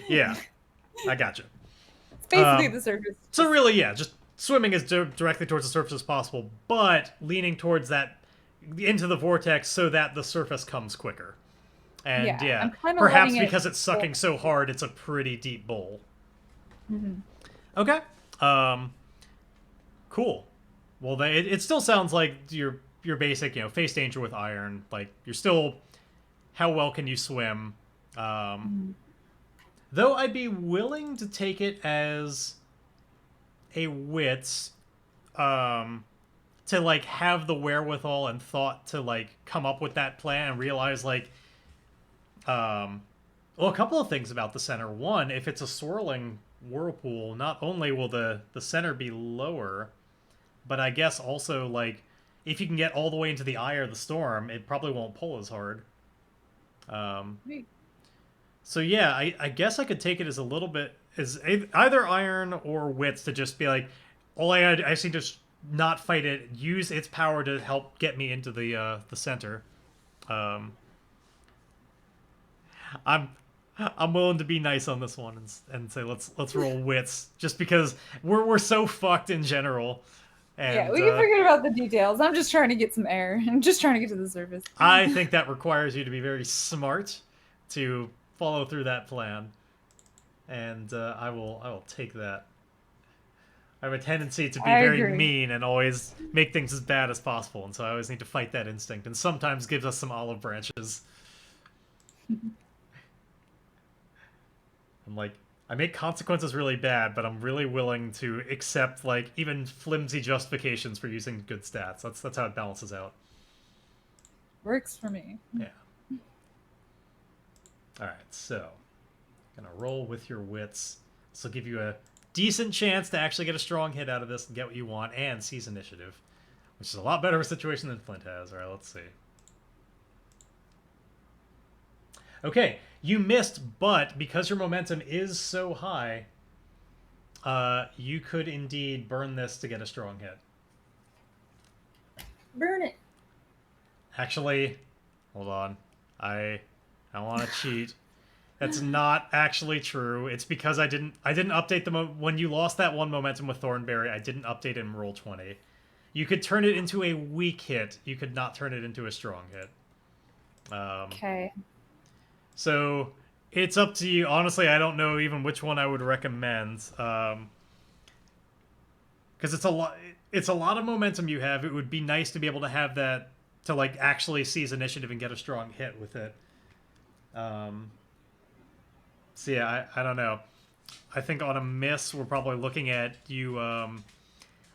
Yeah, I gotcha. It's basically the surface. So really, yeah, just swimming as directly towards the surface as possible, but leaning towards that into the vortex so that the surface comes quicker. And yeah perhaps because it's sucking so hard, it's a pretty deep bowl. Mm-hmm. Okay. Cool. Well, it still sounds like your basic, face danger with iron. Like you're still, how well can you swim? Though I'd be willing to take it as a wit, to like have the wherewithal and thought to like come up with that plan and realize like. Well, a couple of things about the center. One, if it's a swirling whirlpool, not only will the center be lower, but I guess also, like, if you can get all the way into the eye of the storm, it probably won't pull as hard. So yeah, I guess I could take it as a little bit as either iron or wits to just be like, I just need to not fight it, use its power to help get me into the center. I'm willing to be nice on this one and say let's roll wits just because we're so fucked in general. And, yeah, we can forget about the details. I'm just trying to get some air. I'm just trying to get to the surface. I think that requires you to be very smart to follow through that plan, and I will take that. I have a tendency to be very mean and always make things as bad as possible, and so I always need to fight that instinct, and sometimes gives us some olive branches. I'm like, I make consequences really bad, but I'm really willing to accept like even flimsy justifications for using good stats. That's how it balances out. Works for me. Yeah. All right, so gonna roll with your wits. This will give you a decent chance to actually get a strong hit out of this and get what you want and seize initiative, which is a lot better of a situation than Flint has. All right, let's see. Okay, you missed, but because your momentum is so high, you could indeed burn this to get a strong hit. Burn it. Actually, hold on. I want to cheat. That's not actually true. It's because I didn't update when you lost that one momentum with Thornberry. I didn't update it in Roll20. You could turn it into a weak hit. You could not turn it into a strong hit. Okay. So it's up to you. Honestly, I don't know even which one I would recommend. Because it's a lot. It's a lot of momentum you have. It would be nice to be able to have that to like actually seize initiative and get a strong hit with it. So yeah, I don't know. I think on a miss, we're probably looking at you.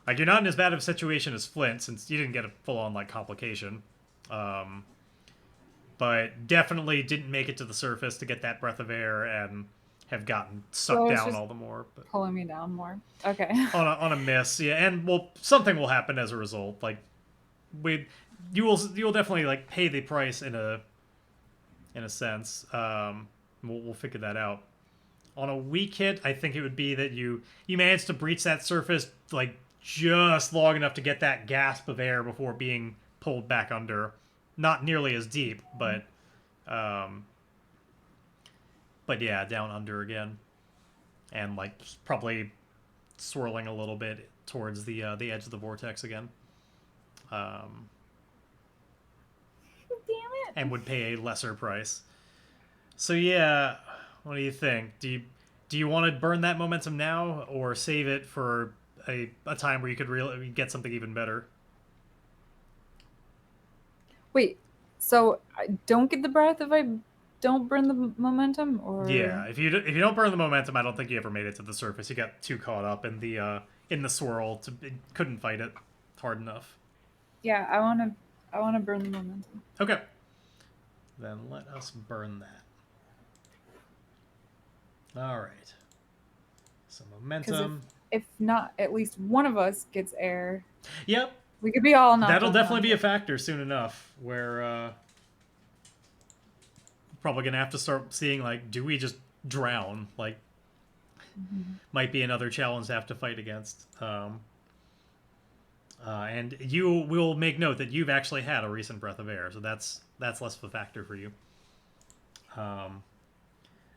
Like you're not in as bad of a situation as Flint, since you didn't get a full-on like complication. But definitely didn't make it to the surface to get that breath of air and have gotten sucked down all the more. But pulling me down more. Okay. on a miss, yeah, and well, something will happen as a result. Like you'll definitely like pay the price in a sense. We'll figure that out. On a weak hit, I think it would be that you managed to breach that surface like just long enough to get that gasp of air before being pulled back under. Not nearly as deep, but yeah, down under again, and like probably swirling a little bit towards the edge of the vortex again. Damn it! And would pay a lesser price. So yeah, what do you think? Do you want to burn that momentum now, or save it for a time where you could really get something even better? Wait, so I don't get the breath if I don't burn the momentum, or Yeah, if you don't burn the momentum, I don't think you ever made it to the surface. You got too caught up in the swirl to couldn't fight it hard enough. yeah, I wanna burn the momentum. Okay, then let us burn that. All right. So momentum. If not, at least one of us gets air. Yep. We could be all knocked That'll definitely be a unconscious. factor soon enough. Where probably gonna have to start seeing like, do we just drown? Like, might be another challenge to have to fight against. And you will make note that you've actually had a recent breath of air, so that's less of a factor for you.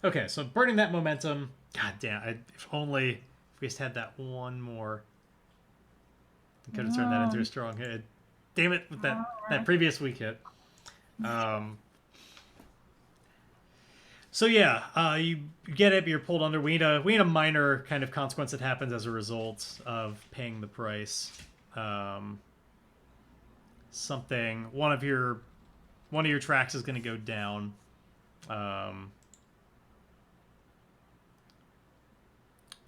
Okay, so burning that momentum. God damn! If we just had that one more, we could have turned that into a strong hit. Damn it! With that previous weak hit. So yeah, you get it. But you're pulled under. We need a minor kind of consequence that happens as a result of paying the price. Something. One of your tracks is going to go down.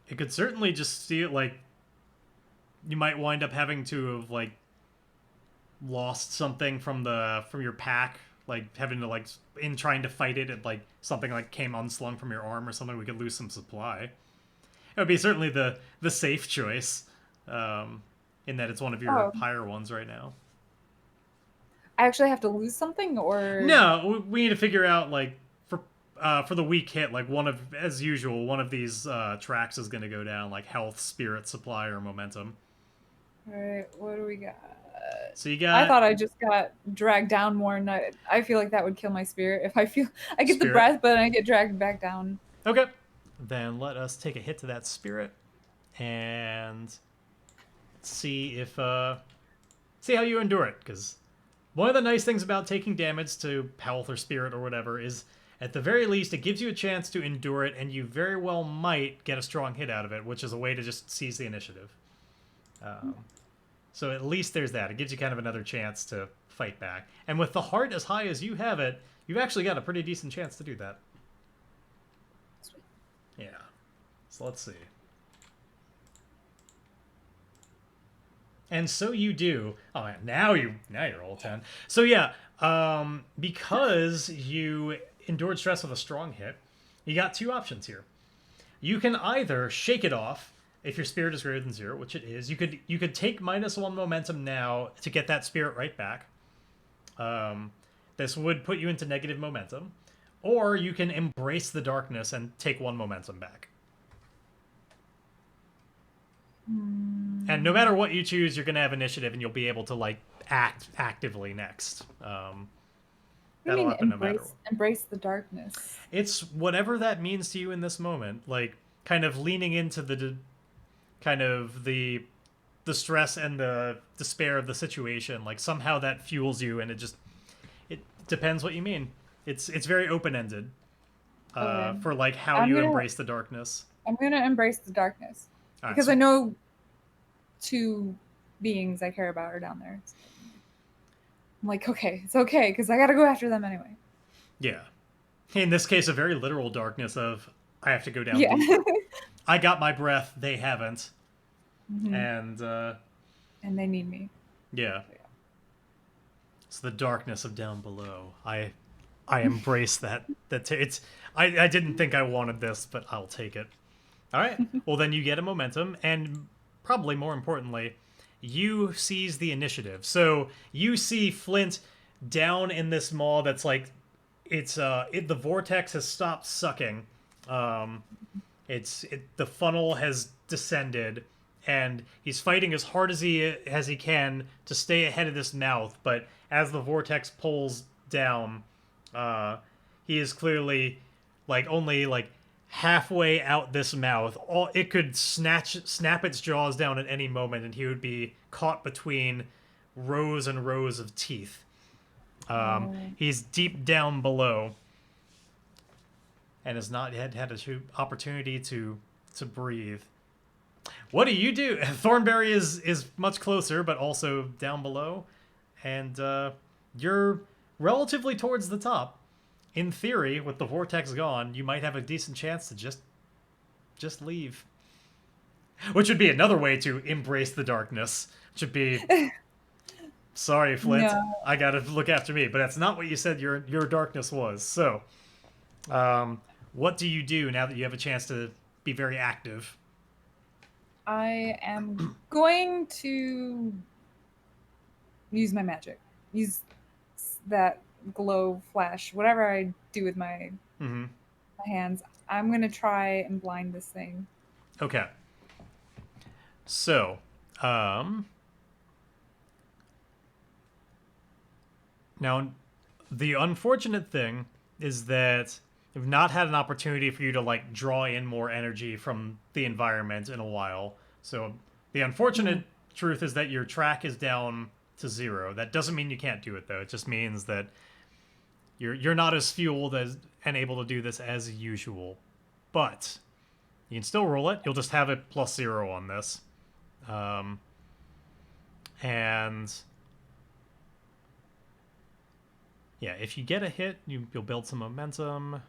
It could certainly just see it like you might wind up having to have like lost something from your pack, like having to like in trying to fight it, like something like came unslung from your arm or something. We could lose some supply. It would be certainly the safe choice, in that it's one of your higher ones right now. I actually have to lose something, or no? We need to figure out like for the weak hit, like as usual, one of these tracks is going to go down, like health, spirit, supply, or momentum. All right, what do we got? So you got. I thought I just got dragged down more, and I feel like that would kill my spirit if I get spirit. The breath, but I get dragged back down. Okay, then let us take a hit to that spirit and see if see how you endure it. Because one of the nice things about taking damage to health or spirit or whatever is, at the very least, it gives you a chance to endure it, and you very well might get a strong hit out of it, which is a way to just seize the initiative. So at least there's that. It gives you kind of another chance to fight back. And with the heart as high as you have it, you've actually got a pretty decent chance to do that. Sweet. Yeah. So let's see. And so you do. Oh, now you roll 10. So yeah, because you endured stress with a strong hit, you got two options here. You can either shake it off if your spirit is greater than 0, which it is. You could take -1 momentum now to get that spirit right back. This would put you into negative momentum, or you can embrace the darkness and take 1 momentum back. And no matter what you choose, you're going to have initiative, and you'll be able to like act actively next. That'll happen no matter what. Embrace the darkness. It's whatever that means to you in this moment. Like kind of leaning into the the stress and the despair of the situation. Like somehow that fuels you, and it depends what you mean. It's very open ended Okay. for like how I'm you gonna embrace the darkness. I'm gonna embrace the darkness All right, because so I know two beings I care about are down there. So I'm like, okay, it's okay because I gotta go after them anyway. yeah, in this case, a very literal darkness of I have to go down Yeah. deep. I got my breath, they haven't, Hmm. and And they need me. yeah, So, it's the darkness of down below. I embrace that. It's I didn't think I wanted this, but I'll take it. All right. yeah. Well, then you get a momentum, and probably more importantly, you seize the initiative. So you see Flint down in this maw that's like the vortex has stopped sucking. Um, the funnel has descended, and he's fighting as hard as he can to stay ahead of this mouth. But as the vortex pulls down, uh, he is clearly like only like halfway out this mouth. All it could snap its jaws down at any moment, and he would be caught between rows and rows of teeth. Oh. He's deep down below, and has not yet had an opportunity to breathe. What do you do? Thornberry is much closer, but also down below, and you're relatively towards the top. In theory, with the vortex gone, you might have a decent chance to just leave. Which would be another way to embrace the darkness. Which would be, sorry, Flint, No. I gotta look after me. But that's not what you said your darkness was. So, what do you do now that you have a chance to be very active? I am going to use my magic. Use that glow flash, whatever I do with Mm-hmm. my hands. I'm gonna try and blind this thing. Okay. So, now the unfortunate thing is that we've not had an opportunity for you to like draw in more energy from the environment in a while. So the unfortunate truth is that your track is down to 0. That doesn't mean you can't do it though. It just means that you're not as fueled as and able to do this as usual. But you can still roll it. You'll just have it +0 on this. Um, and yeah, if you get a hit, you'll build some momentum.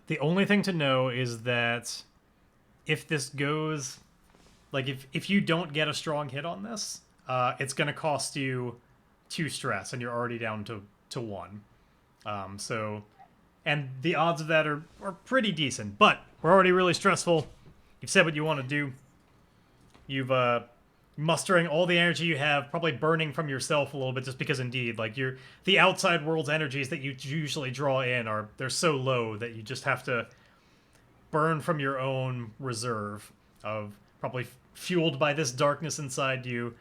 The only thing to know is that if this goes, like if you don't get a strong hit on this, it's going to cost you 2 stress, and you're already down to 1. So, and the odds of that are pretty decent. But we're already really stressful. You've said what you want to do. You've mustering all the energy you have, probably burning from yourself a little bit, just because indeed, like the outside world's energies that you usually draw in they're so low that you just have to burn from your own reserve of probably fueled by this darkness inside you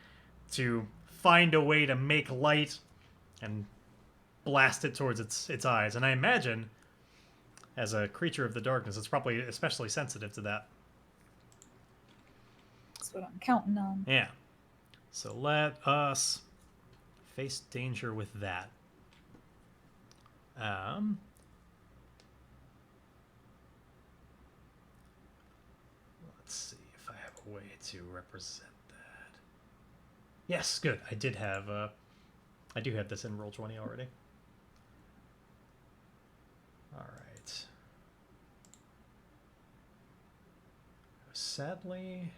to find a way to make light and blast it towards its eyes. And I imagine, as a creature of the darkness, it's probably especially sensitive to that. That's what I'm counting on. Yeah. So let us face danger with that. Let's see if I have a way to represent that. Yes, good. I do have this in Roll20 already. All right. Sadly,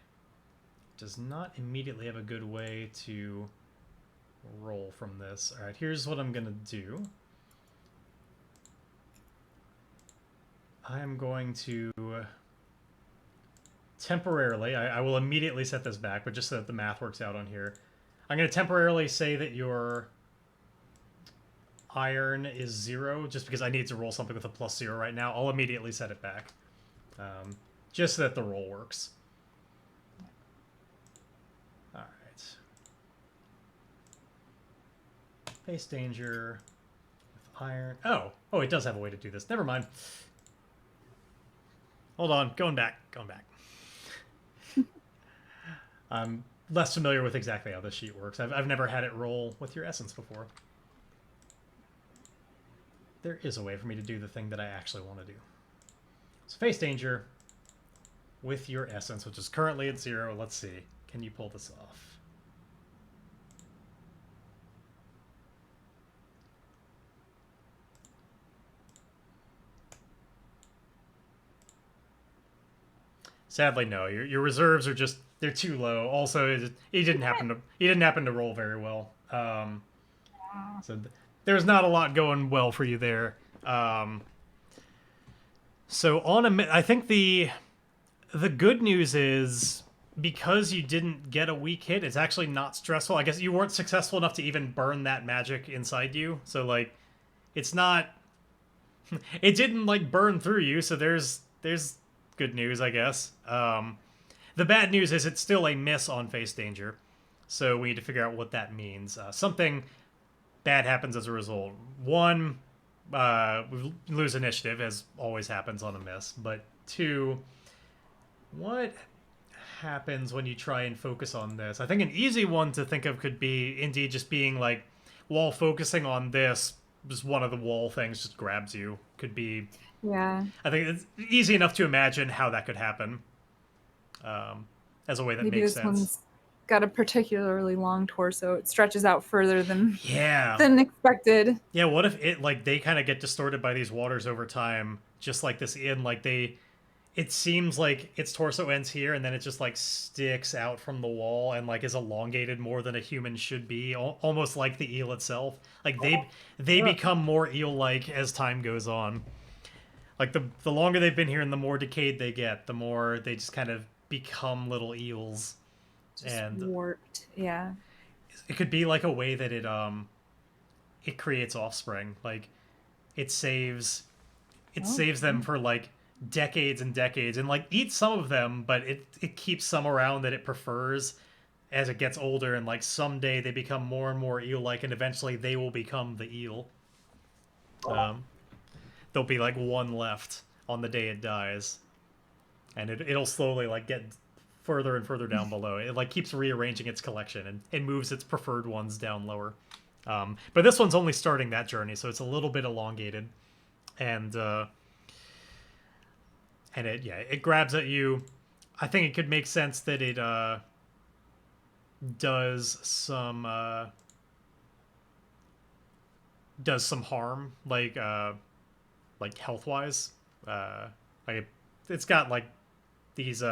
does not immediately have a good way to roll from this. All right, here's what I'm gonna do. I'm going to temporarily, I will immediately set this back, but just so that the math works out on here, I'm going to temporarily say that your iron is 0, just because I need to roll something with a +0 right now. I'll immediately set it back, just so that the roll works. All right. Face danger with iron. Oh, it does have a way to do this. Never mind. Hold on, going back. I'm less familiar with exactly how this sheet works. I've never had it roll with your essence before. There is a way for me to do the thing that I actually want to do. So face danger with your essence, which is currently at 0. Let's see. Can you pull this off? Sadly, no. Your reserves are just, they're too low. Also, he didn't happen to roll very well. So there's not a lot going well for you there. So I think the good news is, because you didn't get a weak hit, it's actually not stressful. I guess you weren't successful enough to even burn that magic inside you. So like, it's not. It didn't like burn through you. So there's good news, I guess. The bad news is it's still a miss on face danger. So we need to figure out what that means. Something bad happens as a result. One, we lose initiative, as always happens on a miss. But 2, what happens when you try and focus on this? I think an easy one to think of could be indeed just being like, while focusing on this, just one of the wall things just grabs you. Could be. Yeah. I think it's easy enough to imagine how that could happen. As a way that Maybe makes this sense. one's got a particularly long torso. It stretches out further than Yeah. than expected. Yeah, what if it like they kind of get distorted by these waters over time, just like this inn, like it seems like its torso ends here and then it just like sticks out from the wall and like is elongated more than a human should be, almost like the eel itself. Like they become more eel-like as time goes on. Like the longer they've been here and the more decayed they get, the more they just kind of become little eels. Just And warped. Yeah. it could be like a way that it creates offspring. Like it saves them for like decades and decades, and like eats some of them, but it keeps some around that it prefers as it gets older, and like someday they become more and more eel-like, and eventually they will become the eel. There'll be like one left on the day it dies, and it'll slowly like get further and further down below. It like keeps rearranging its collection and moves its preferred ones down lower. But this one's only starting that journey, so it's a little bit elongated, and it grabs at you. I think it could make sense that it does some harm, like health wise. Like it's got like these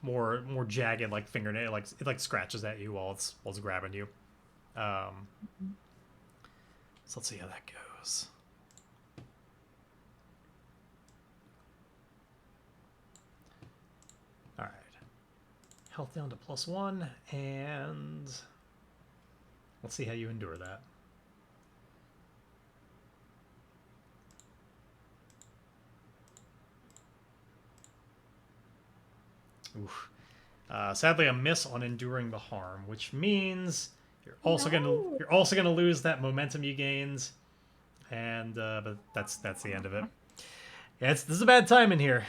more jagged like fingernail, like it like scratches at you while it's grabbing you. So let's see how that goes. All right, health down to +1, and let's see how you endure that. Oof. Sadly, a miss on enduring the harm, which means you're also gonna lose that momentum you gained, and but that's the end of it. Yeah, this is a bad time in here.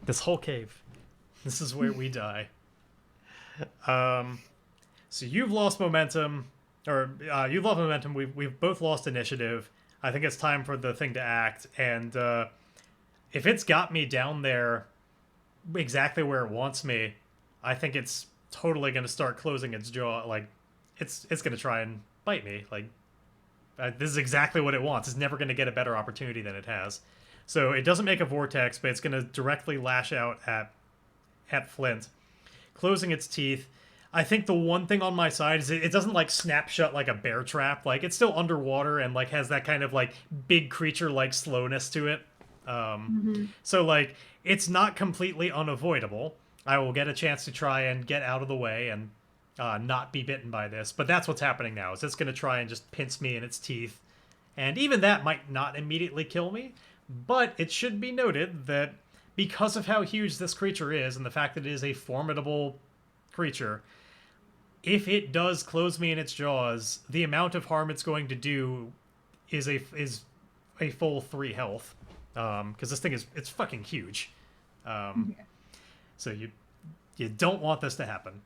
This whole cave, this is where we die. So you've lost momentum, or you've lost momentum. We've both lost initiative. I think it's time for the thing to act, and if it's got me down there exactly where it wants me, I think it's totally going to start closing its jaw. Like, it's going to try and bite me. Like, this is exactly what it wants. It's never going to get a better opportunity than it has. So it doesn't make a vortex, but it's going to directly lash out at Flint, closing its teeth. I think the one thing on my side is it doesn't like snap shut like a bear trap. Like, it's still underwater and like has that kind of like big creature like slowness to it. So like it's not completely unavoidable. I will get a chance to try and get out of the way and not be bitten by this, but that's what's happening now. Is it's going to try and just pinch me in its teeth, and even that might not immediately kill me. But it should be noted that because of how huge this creature is and the fact that it is a formidable creature, if it does close me in its jaws, the amount of harm it's going to do is a full 3 health. Because this thing it's fucking huge. Um, so you don't want this to happen.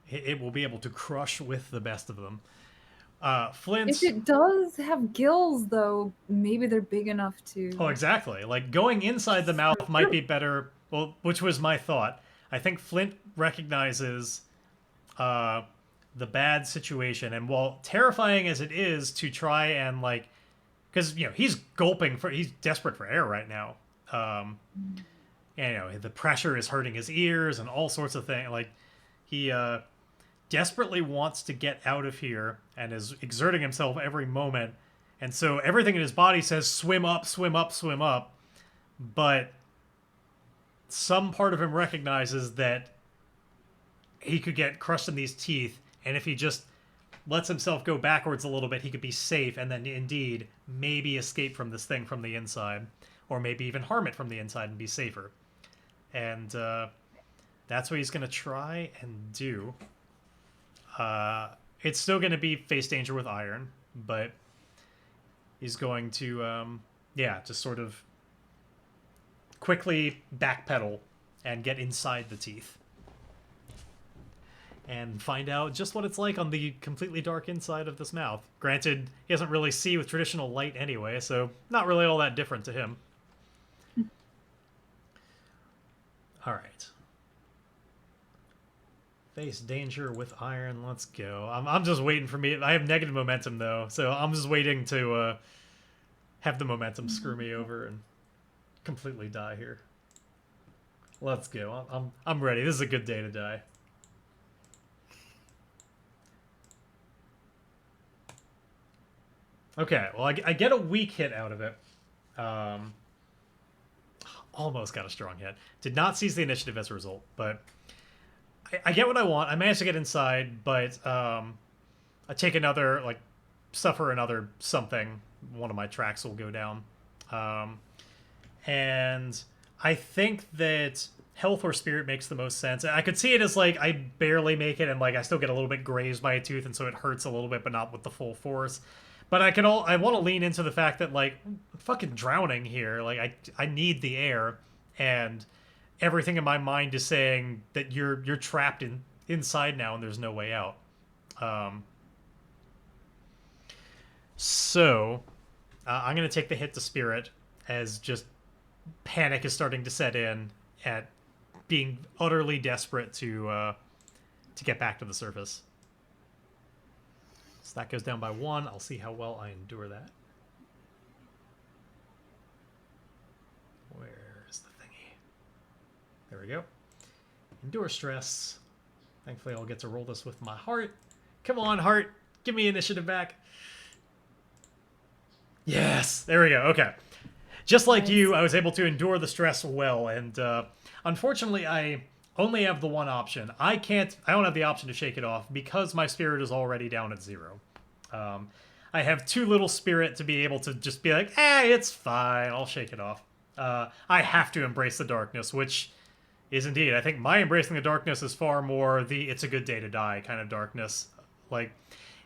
It will be able to crush with the best of them. Flint. If it does have gills, though, maybe they're big enough to. Oh, exactly. Like going inside the mouth might be better. Well, which was my thought. I think Flint recognizes the bad situation, and while terrifying as it is to try and like, because he's he's desperate for air right now. And, the pressure is hurting his ears and all sorts of things. Like he desperately wants to get out of here and is exerting himself every moment. And so everything in his body says, swim up, swim up, swim up. But some part of him recognizes that he could get crushed in these teeth. And if he just lets himself go backwards a little bit, he could be safe and then indeed maybe escape from this thing from the inside. Or maybe even harm it from the inside and be safer. And that's what he's going to try and do. It's still going to be face danger with iron, but he's going to, just sort of quickly backpedal and get inside the teeth. And find out just what it's like on the completely dark inside of this mouth. Granted, he doesn't really see with traditional light anyway, so not really all that different to him. Alright. Face danger with iron. Let's go. I'm just waiting for me. I have negative momentum, though, so I'm just waiting to have the momentum screw me over and completely die here. Let's go. I'm ready. This is a good day to die. Okay, well, I get a weak hit out of it. Almost got a strong hit. Did not seize the initiative as a result, but I get what I want. I managed to get inside, but I take another, suffer another something. One of my tracks will go down. And I think that health or spirit makes the most sense. I could see it as, I barely make it, and, I still get a little bit grazed by a tooth, and so it hurts a little bit, but not with the full force. But I want to lean into the fact that, I'm fucking drowning here. I need the air, and everything in my mind is saying that you're trapped inside now and there's no way out. So I'm going to take the hit to spirit as just panic is starting to set in at being utterly desperate to get back to the surface. So that goes down by 1. I'll see how well I endure that. Where's the thingy? There we go. Endure stress. Thankfully, I'll get to roll this with my heart. Come on, heart. Give me initiative back. Yes! There we go. Okay. Just like you, I was able to endure the stress well, and unfortunately, I only have the one option. I don't have the option to shake it off because my spirit is already down at 0. I have too little spirit to be able to just be like, it's fine, I'll shake it off. I have to embrace the darkness, which is indeed, I think my embracing the darkness is far more the it's a good day to die kind of darkness.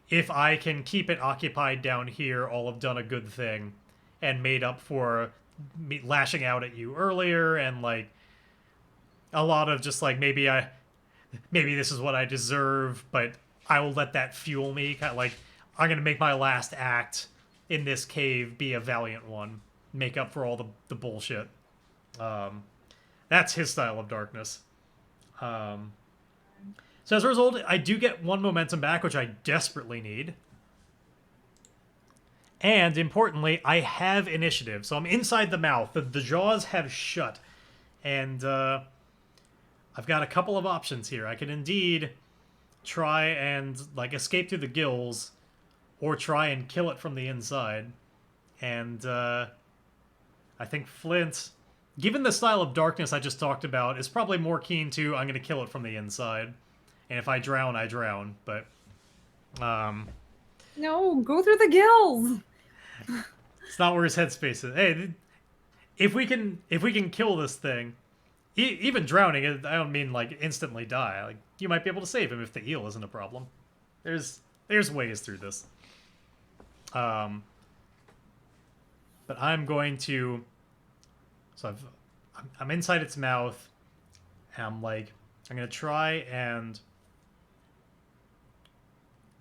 If I can keep it occupied down here, I'll have done a good thing and made up for me lashing out at you earlier and, a lot of just, maybe this is what I deserve, but I will let that fuel me. Kind of I'm going to make my last act in this cave be a valiant one. Make up for all the bullshit. That's his style of darkness. So as a result, I do get 1 momentum back, which I desperately need. And, importantly, I have initiative. So I'm inside the mouth. The jaws have shut. And, I've got a couple of options here. I can indeed try and, escape through the gills, or try and kill it from the inside. And, I think Flint, given the style of darkness I just talked about, is probably more keen to, I'm going to kill it from the inside. And if I drown, I drown. But, No, go through the gills! It's not where his headspace is. Hey, if we can kill this thing... Even drowning, I don't mean, instantly die. You might be able to save him if the eel isn't a problem. There's ways through this. But I'm going to So I'm inside its mouth, and I'm gonna try and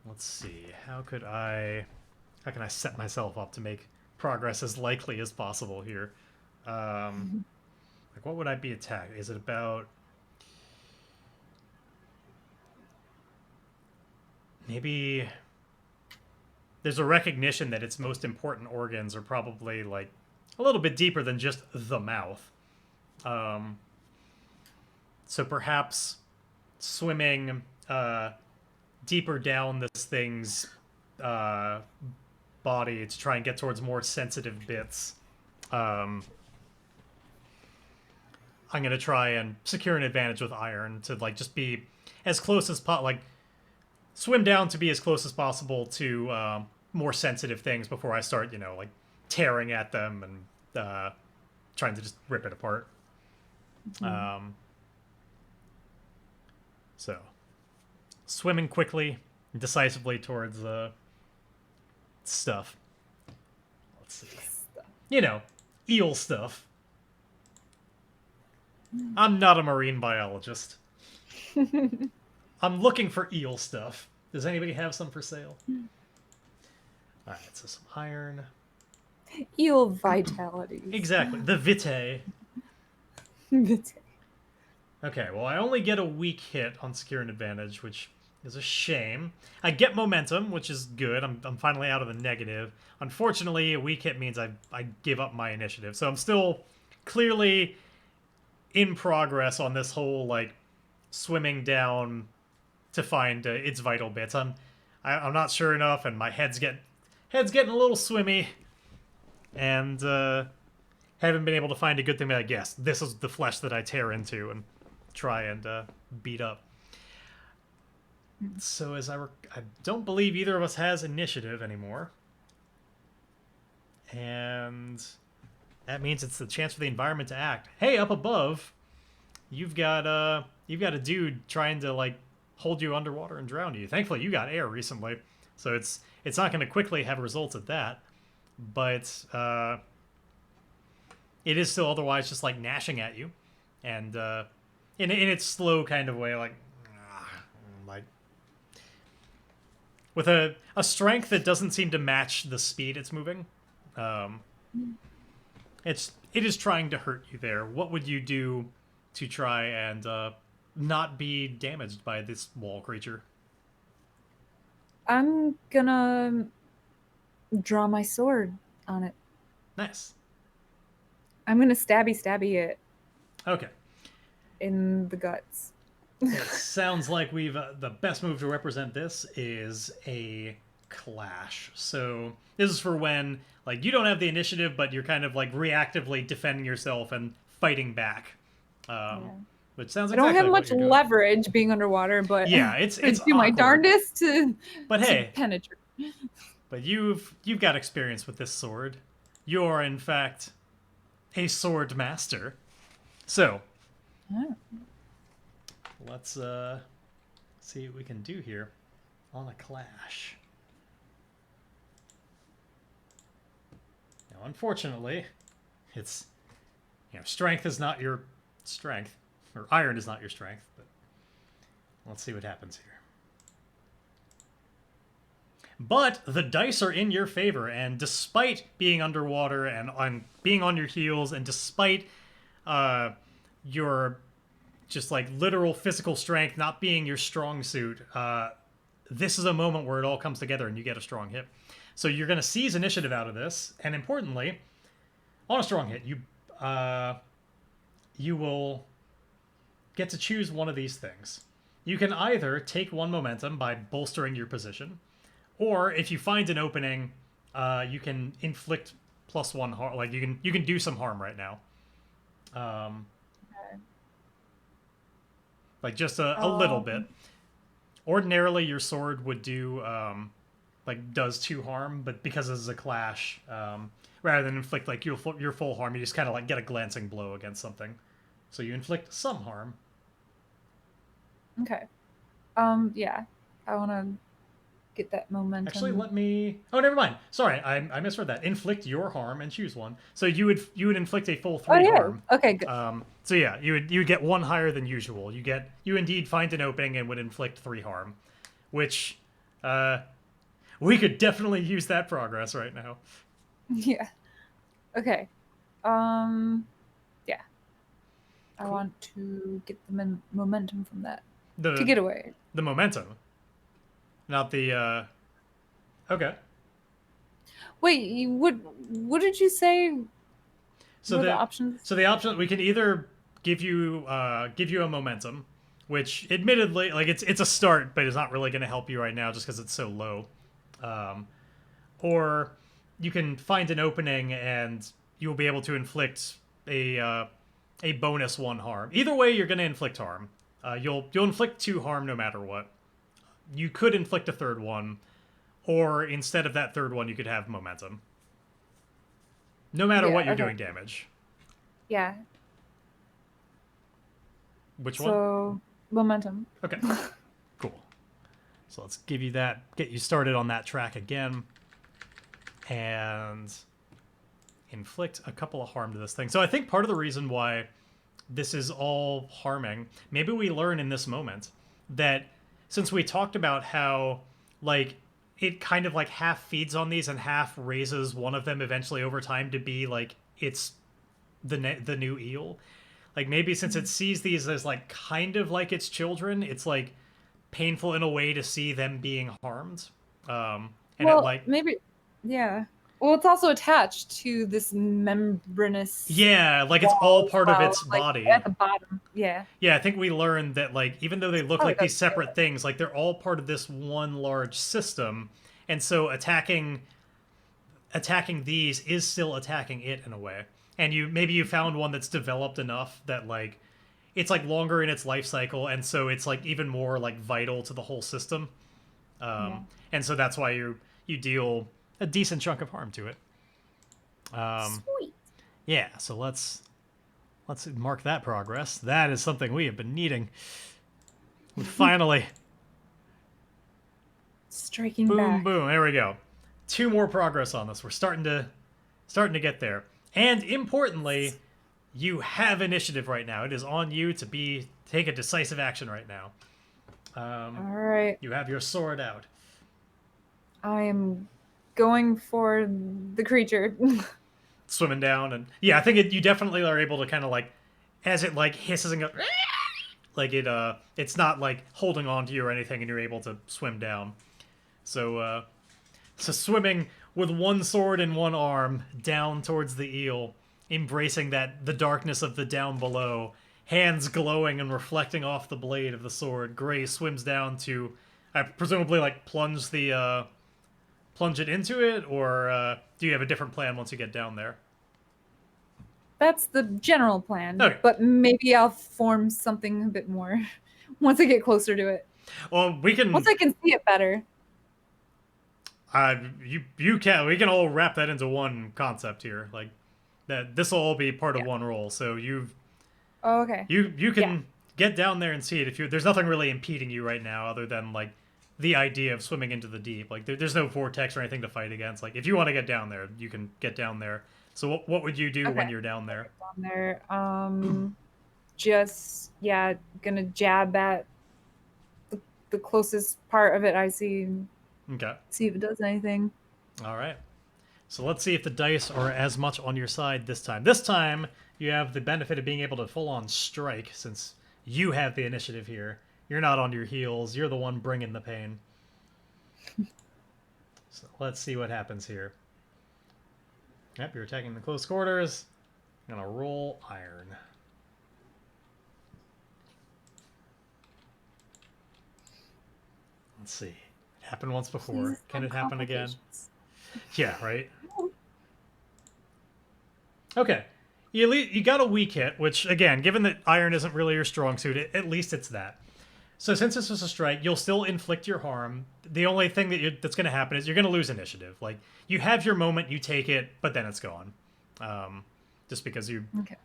let's see, how can I set myself up to make progress as likely as possible here? Like, what would I be attacked? Is it about maybe there's a recognition that its most important organs are probably like a little bit deeper than just the mouth. So perhaps swimming deeper down this thing's body to try and get towards more sensitive bits. I'm gonna try and secure an advantage with iron to like just be as close as like swim down to be as close as possible to more sensitive things before I start, like tearing at them and trying to just rip it apart. So swimming quickly and decisively towards stuff. Let's see. Eel stuff. I'm not a marine biologist. I'm looking for eel stuff. Does anybody have some for sale? Alright, so some iron. Eel vitality. Exactly. The vitae. Vitae. Okay, well, I only get a weak hit on secure an advantage, which is a shame. I get momentum, which is good. I'm finally out of the negative. Unfortunately, a weak hit means I give up my initiative. So I'm still clearly in progress on this whole, like, swimming down to find its vital bits. I'm not sure enough, and my head's getting a little swimmy, and haven't been able to find a good thing. But I guess this is the flesh that I tear into and try and beat up. So I don't believe either of us has initiative anymore, and that means it's the chance for the environment to act. Hey, up above, you've got a dude trying to like hold you underwater and drown you. Thankfully, you got air recently, so it's not going to quickly have results at that, but it is still otherwise just like gnashing at you, and in its slow kind of way, like with a strength that doesn't seem to match the speed it's moving. It is trying to hurt you there. What would you do to try and not be damaged by this wall creature? I'm gonna draw my sword on it. Nice. I'm gonna stabby it Okay. in the guts. It sounds like we've the best move to represent this is a clash. So this is for when like you don't have the initiative, but you're kind of like reactively defending yourself and fighting back. Which sounds I don't exactly have what much you're doing. leverage being underwater, but yeah, it's I do awkward. my darndest to hey, penetrate. But you've got experience with this sword. You're in fact a sword master. So let's see what we can do here on a clash. Now, unfortunately, it's strength is not your strength, or iron is not your strength. But let's see what happens here. But the dice are in your favor, and despite being underwater and being on your heels, and despite your just like literal physical strength not being your strong suit, this is a moment where it all comes together and you get a strong hit. So you're going to seize initiative out of this, and importantly, on a strong hit, you will get to choose one of these things. You can either take one momentum by bolstering your position, or if you find an opening, you can inflict +1 harm. Like you can do some harm right now. Like just a little bit. Ordinarily, your sword would do does 2 harm, but because this is a clash, rather than inflict like your full harm, you just kind of like get a glancing blow against something. So you inflict some harm. Okay. Yeah. I want to get that momentum. Actually, let me. Oh, never mind. Sorry, I misread that. Inflict your harm and choose one. So you would inflict a full 3 harm. Okay, good. So yeah, you would get 1 higher than usual. You indeed find an opening and would inflict 3 harm, which we could definitely use that progress right now. Yeah. Okay. Yeah. I want to get the momentum from that. To get away. The momentum. Not the okay. Wait, what did you say? So the options? So the option, we can either give you a momentum, which admittedly, like, it's a start, but it's not really going to help you right now just because it's so low. Or you can find an opening and you will be able to inflict a bonus 1 harm. Either way, you're going to inflict harm. You'll inflict 2 harm no matter what. You could inflict a 3rd one, or instead of that 3rd one, you could have momentum. No matter what, you're doing damage. Yeah. Which one? So, momentum. Okay. Cool. So let's give you that, get you started on that track again, and inflict a couple of harm to this thing. So I think part of the reason why this is all harming, maybe we learn in this moment that since we talked about how, like, it kind of like half feeds on these and half raises one of them eventually over time to be like it's the new eel. Like, maybe since it sees these as like kind of like its children, it's like painful in a way to see them being harmed. And well, it, like, maybe, yeah. Well, it's also attached to this membranous. Yeah, like it's all part of its like, body. at the bottom. Yeah. Yeah, I think we learned that, like, even though they look like these separate things, like, they're all part of this one large system, and so attacking these is still attacking it in a way. And maybe you found one that's developed enough that, like, it's like longer in its life cycle, and so it's like even more like vital to the whole system. And so that's why you deal a decent chunk of harm to it. Sweet. Yeah, so let's mark that progress. That is something we have been needing. We finally striking boom, back. Boom. There we go. 2 more progress on this. We're starting to get there. And importantly, you have initiative right now. It is on you to take a decisive action right now. All right. You have your sword out. I am going for the creature. Swimming down, and yeah, I think you definitely are able to kind of like, as it like hisses and goes, like it's not like holding on to you or anything, and you're able to swim down. So swimming with 1 sword in 1 arm down towards the eel, embracing the darkness of the down below, hands glowing and reflecting off the blade of the sword. Grae swims down to, presumably, like, plunge it into it, or do you have a different plan once you get down there? That's the general plan. Okay. But maybe I'll form something a bit more once I get closer to it. Well, we can. Once I can see it better. We can all wrap that into one concept here. Like, that this will all be part of one roll. So Oh, okay. You can get down there and see it. There's nothing really impeding you right now other than, like, the idea of swimming into the deep. Like, there's no vortex or anything to fight against. Like, if you want to get down there, you can get down there. So what would you do when you're down there? Just, gonna jab at the closest part of it I see. Okay. See if it does anything. All right. So let's see if the dice are as much on your side this time. This time, you have the benefit of being able to full-on strike, since you have the initiative here. You're not on your heels. You're the one bringing the pain. So let's see what happens here. Yep, you're attacking the close quarters. I'm going to roll iron. Let's see. It happened once before. Can it happen again? Yeah, right? Okay. You got a weak hit, which, again, given that iron isn't really your strong suit, at least it's that. So since this was a strike, you'll still inflict your harm. The only thing that's going to happen is you're going to lose initiative. Like, you have your moment, you take it, but then it's gone. Just because you... Okay.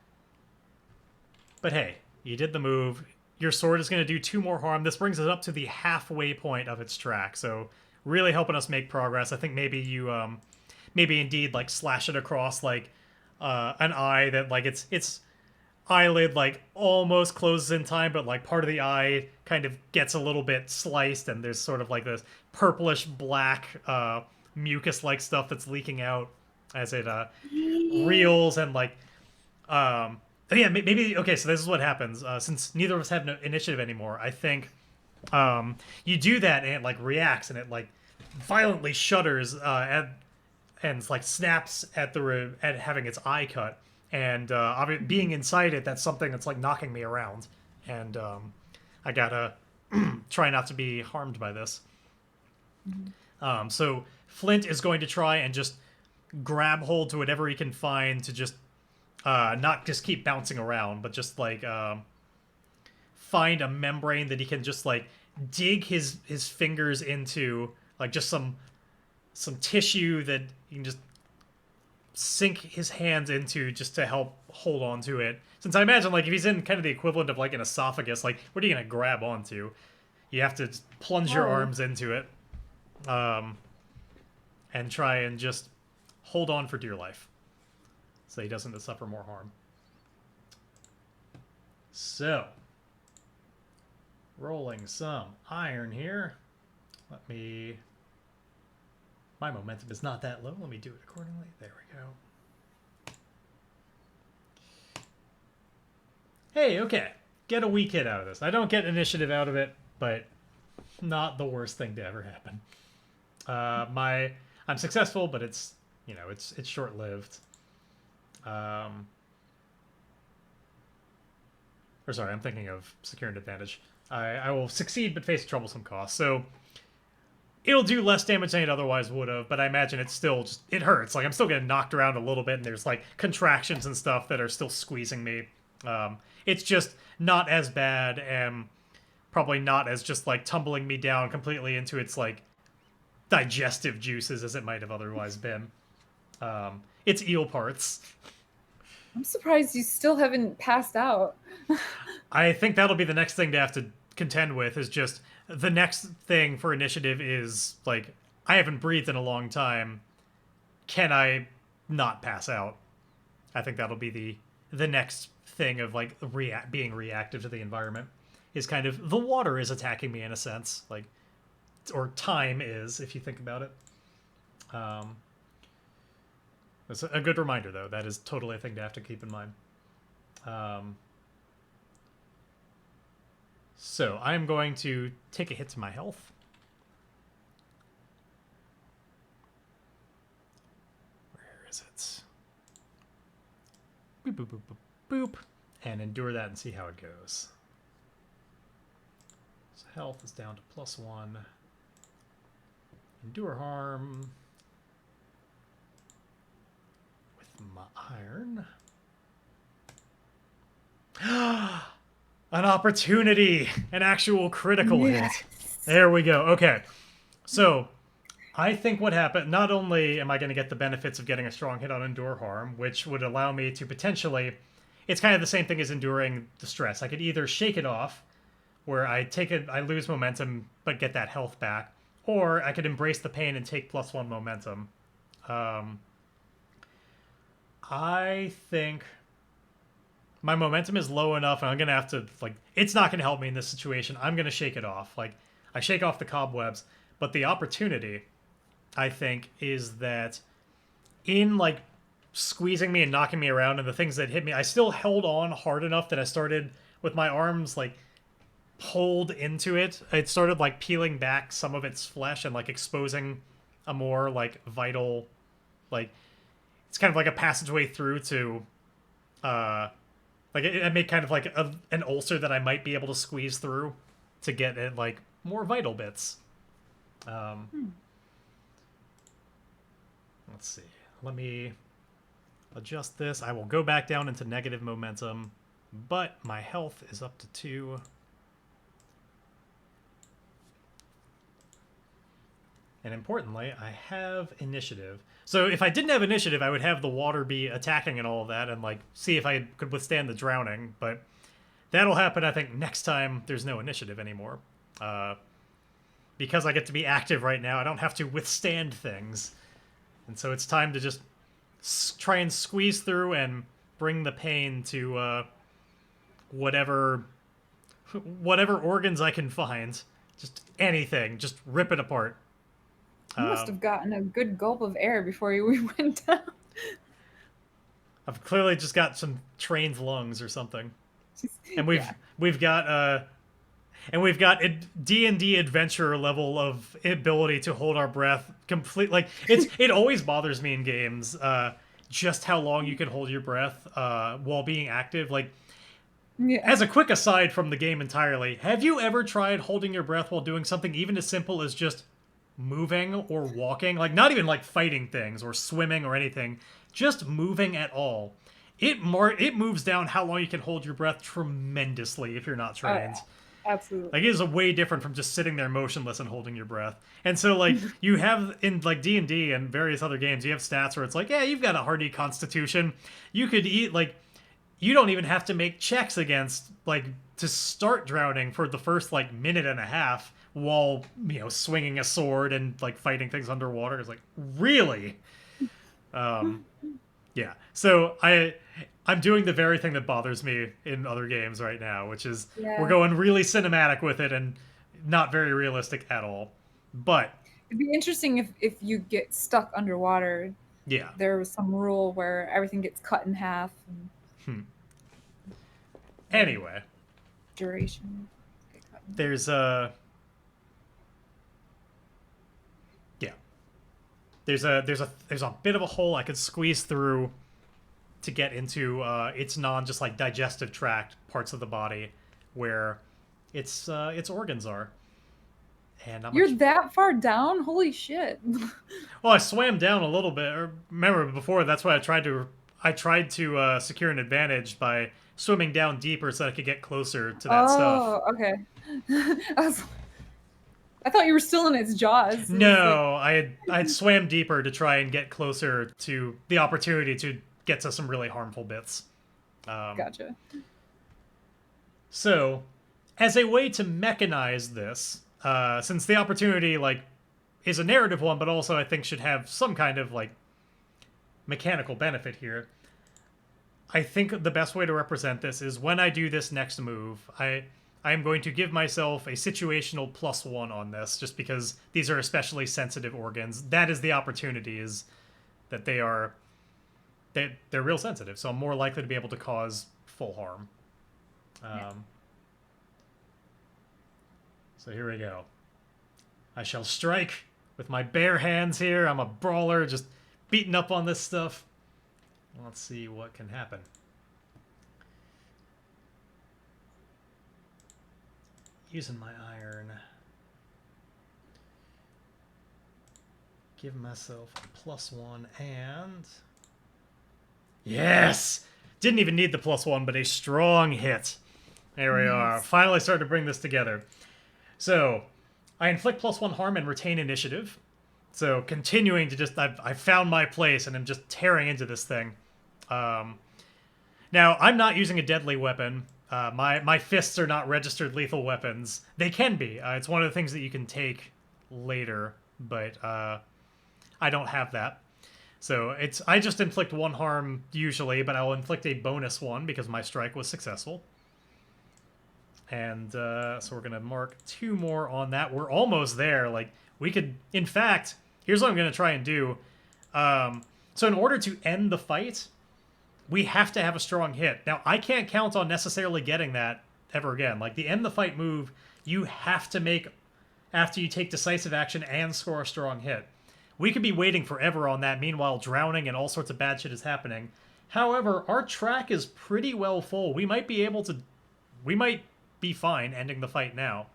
But hey, you did the move. Your sword is going to do 2 more harm. This brings us up to the halfway point of its track. So really helping us make progress. I think maybe you maybe indeed like slash it across like an eye that like its eyelid like almost closes in time, but like part of the eye kind of gets a little bit sliced, and there's sort of like this purplish black mucus like stuff that's leaking out as it reels and like yeah, maybe okay. So this is what happens since neither of us have no initiative anymore. I think you do that and it like reacts and it like violently shudders and like snaps at at having its eye cut. And being inside it, that's something that's like knocking me around, and I gotta try not to be harmed by this. So Flint is going to try and just grab hold to whatever he can find to just not just keep bouncing around, but just like find a membrane that he can just like dig his fingers into, like just some tissue that he can just sink his hands into just to help hold on to it. Since I imagine like if he's in kind of the equivalent of like an esophagus, like what are you gonna grab onto? You have to just plunge your arms into it, and try and just hold on for dear life, so he doesn't suffer more harm. So, rolling some iron here. Let me... My momentum is not that low. Let me do it accordingly. There we go. Hey, okay. Get a weak hit out of this. I don't get initiative out of it, but not the worst thing to ever happen. I'm successful, but it's, you know, it's short-lived. Or sorry, I'm thinking of secure an advantage. I will succeed, but face a troublesome cost. So it'll do less damage than it otherwise would have, but I imagine it's still just, it hurts. Like, I'm still getting knocked around a little bit, and there's, like, contractions and stuff that are still squeezing me. It's just not as bad, and probably not as just, like, tumbling me down completely into its, like, digestive juices as it might have otherwise been. It's eel parts. I'm surprised you still haven't passed out. I think that'll be the next thing to have to contend with, is just the next thing for initiative is, like, I haven't breathed in a long time. Can I not pass out? I think that'll be the next thing of, like, being reactive to the environment, is kind of, the water is attacking me in a sense, like, or time is, if you think about it. That's a good reminder, though. That is totally a thing to have to keep in mind. So I'm going to take a hit to my health. Where is it? Boop, boop, boop, boop, boop. And endure that and see how it goes. So health is down to +1. Endure harm with my iron. An opportunity! An actual critical hit. There we go. Okay. So, I think what happened, not only am I going to get the benefits of getting a strong hit on Endure Harm, which would allow me to potentially... It's kind of the same thing as enduring the stress. I could either shake it off, where I lose momentum, but get that health back, or I could embrace the pain and take +1 momentum. I think... my momentum is low enough, and I'm going to have to, like, it's not going to help me in this situation. I'm going to shake it off. Like, I shake off the cobwebs, but the opportunity, I think, is that in, like, squeezing me and knocking me around and the things that hit me, I still held on hard enough that I started with my arms, like, pulled into it. It started, like, peeling back some of its flesh and, like, exposing a more, like, vital, like, it's kind of like a passageway through to, like, it made kind of like an ulcer that I might be able to squeeze through to get at, like, more vital bits. Let's see. Let me adjust this. I will go back down into negative momentum, but my health is up to 2. And importantly, I have initiative. So if I didn't have initiative, I would have the water be attacking and all of that and, like, see if I could withstand the drowning. But that'll happen, I think, next time there's no initiative anymore. because I get to be active right now, I don't have to withstand things. And so it's time to just try and squeeze through and bring the pain to whatever organs I can find. Just anything. Just rip it apart. You must have gotten a good gulp of air before we went down. I've clearly just got some trained lungs or something. And Yeah. we've got a D&D adventurer level of ability to hold our breath complete. Like it always bothers me in games just how long you can hold your breath while being active. Like, Yeah. as a quick aside from the game entirely, have you ever tried holding your breath while doing something even as simple as just moving or walking? Like, not even like fighting things or swimming or anything, just moving at all. It moves down how long you can hold your breath tremendously if you're not trained. Absolutely. Like, it is a way different from just sitting there motionless and holding your breath. And so, like, you have in like D&D and various other games, you have stats where it's like, yeah, you've got a hardy constitution. You could eat like you don't even have to make checks against like to start drowning for the first like minute and a half while swinging a sword and like fighting things underwater. It's like, really? Yeah. So I'm doing the very thing that bothers me in other games right now, which is we're going really cinematic with it and not very realistic at all. But it'd be interesting if you get stuck underwater. Yeah. There was some rule where everything gets cut in half. Anyway, duration. There's there's a bit of a hole I could squeeze through to get into its just like digestive tract parts of the body where its organs are. And you're that far down? Holy shit! Well, I swam down a little bit. Remember before? That's why I tried to secure an advantage by swimming down deeper so that I could get closer to that stuff. Oh, okay. I thought you were still in its jaws. No, I had swam deeper to try and get closer to the opportunity to get to some really harmful bits. Gotcha. So, as a way to mechanize this, since the opportunity like is a narrative one, but also I think should have some kind of like mechanical benefit here, I think the best way to represent this is when I do this next move, I am going to give myself a situational +1 on this, just because these are especially sensitive organs. That is the opportunity, is that they're real sensitive, so I'm more likely to be able to cause full harm. So here we go. I shall strike with my bare hands here. I'm a brawler, just beating up on this stuff. Let's see what can happen. Using my iron. Give myself a +1 and... Yes! Didn't even need the +1, but a strong hit. There we are. Finally starting to bring this together. So, I inflict +1 harm and retain initiative. So, continuing to just... I've found my place and I'm just tearing into this thing. Now, I'm not using a deadly weapon. My fists are not registered lethal weapons. They can be. It's one of the things that you can take later, but I don't have that. So I just inflict 1 harm usually, but I'll inflict a bonus 1 because my strike was successful. And so we're going to mark 2 more on that. We're almost there. Like, we could... In fact, here's what I'm going to try and do. So in order to end the fight, we have to have a strong hit. Now, I can't count on necessarily getting that ever again. Like, the end the fight move, you have to make after you take decisive action and score a strong hit. We could be waiting forever on that, meanwhile drowning and all sorts of bad shit is happening. However, our track is pretty well full. We might be fine ending the fight now.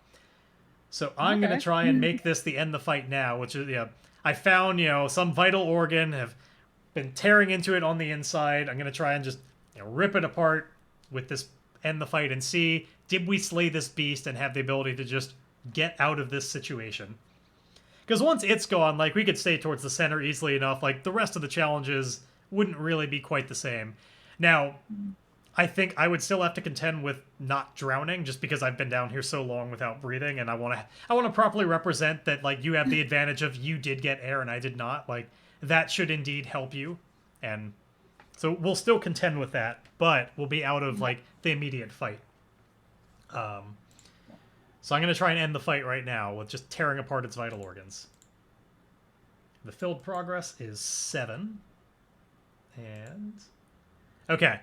So I'm going to try and make this the end the fight now, which is, I found, some vital organ, have been tearing into it on the inside. I'm going to try and just rip it apart with this end the fight and see, did we slay this beast and have the ability to just get out of this situation? Because once it's gone, like, we could stay towards the center easily enough. Like, the rest of the challenges wouldn't really be quite the same. Now, I think I would still have to contend with not drowning, just because I've been down here so long without breathing, and I want to properly represent that, like, you have the advantage of you did get air and I did not. Like, that should indeed help you, and so we'll still contend with that, but we'll be out of like the immediate fight. So I'm going to try and end the fight right now with just tearing apart its vital organs. The filled progress is 7. And... okay.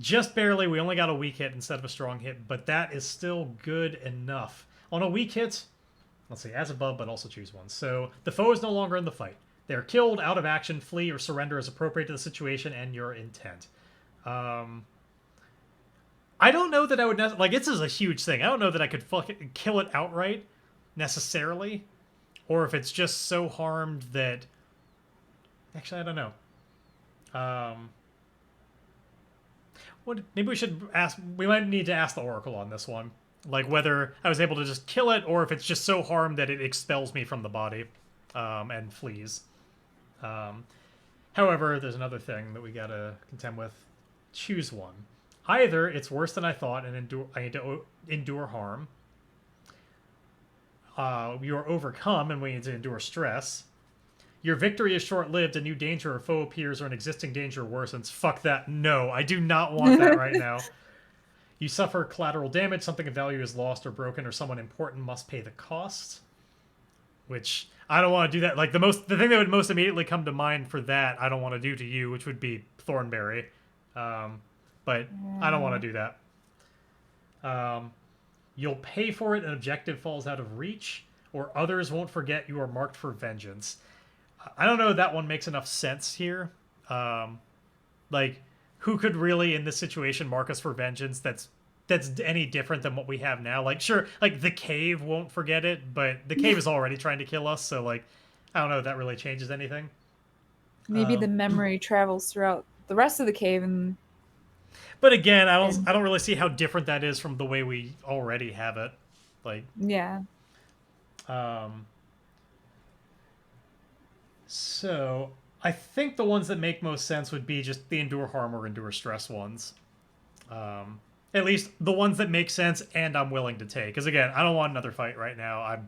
Just barely. We only got a weak hit instead of a strong hit, but that is still good enough. On a weak hit, let's see, as above, but also choose one. So the foe is no longer in the fight. They are killed, out of action, flee, or surrender as appropriate to the situation and your intent. I don't know that I would... like, this is a huge thing. I don't know that I could fucking kill it outright, necessarily. Or if it's just so harmed that... actually, I don't know. Maybe we should ask... we might need to ask the Oracle on this one. Like, whether I was able to just kill it, or if it's just so harmed that it expels me from the body and flees. However, there's another thing that we gotta contend with. Choose one. Either it's worse than I thought and I need to endure harm. You are overcome and we need to endure stress. Your victory is short-lived, a new danger or foe appears, or an existing danger worsens. Fuck that. No, I do not want that right now. You suffer collateral damage, something of value is lost or broken, or someone important must pay the cost. Which, I don't want to do that. Like, the thing that would most immediately come to mind for that, I don't want to do to you, which would be Thornberry. But I don't want to do that. You'll pay for it, an objective falls out of reach, or others won't forget you are marked for vengeance. I don't know if that one makes enough sense here. Like, who could really, in this situation, mark us for vengeance that's any different than what we have now? Like, sure, like, the cave won't forget it, but the cave is already trying to kill us, so, like, I don't know if that really changes anything. Maybe the memory travels throughout the rest of the cave, and... but again, I don't really see how different that is from the way we already have it. Like... yeah. So, I think the ones that make most sense would be just the endure harm or endure stress ones. At least the ones that make sense and I'm willing to take. Because again, I don't want another fight right now.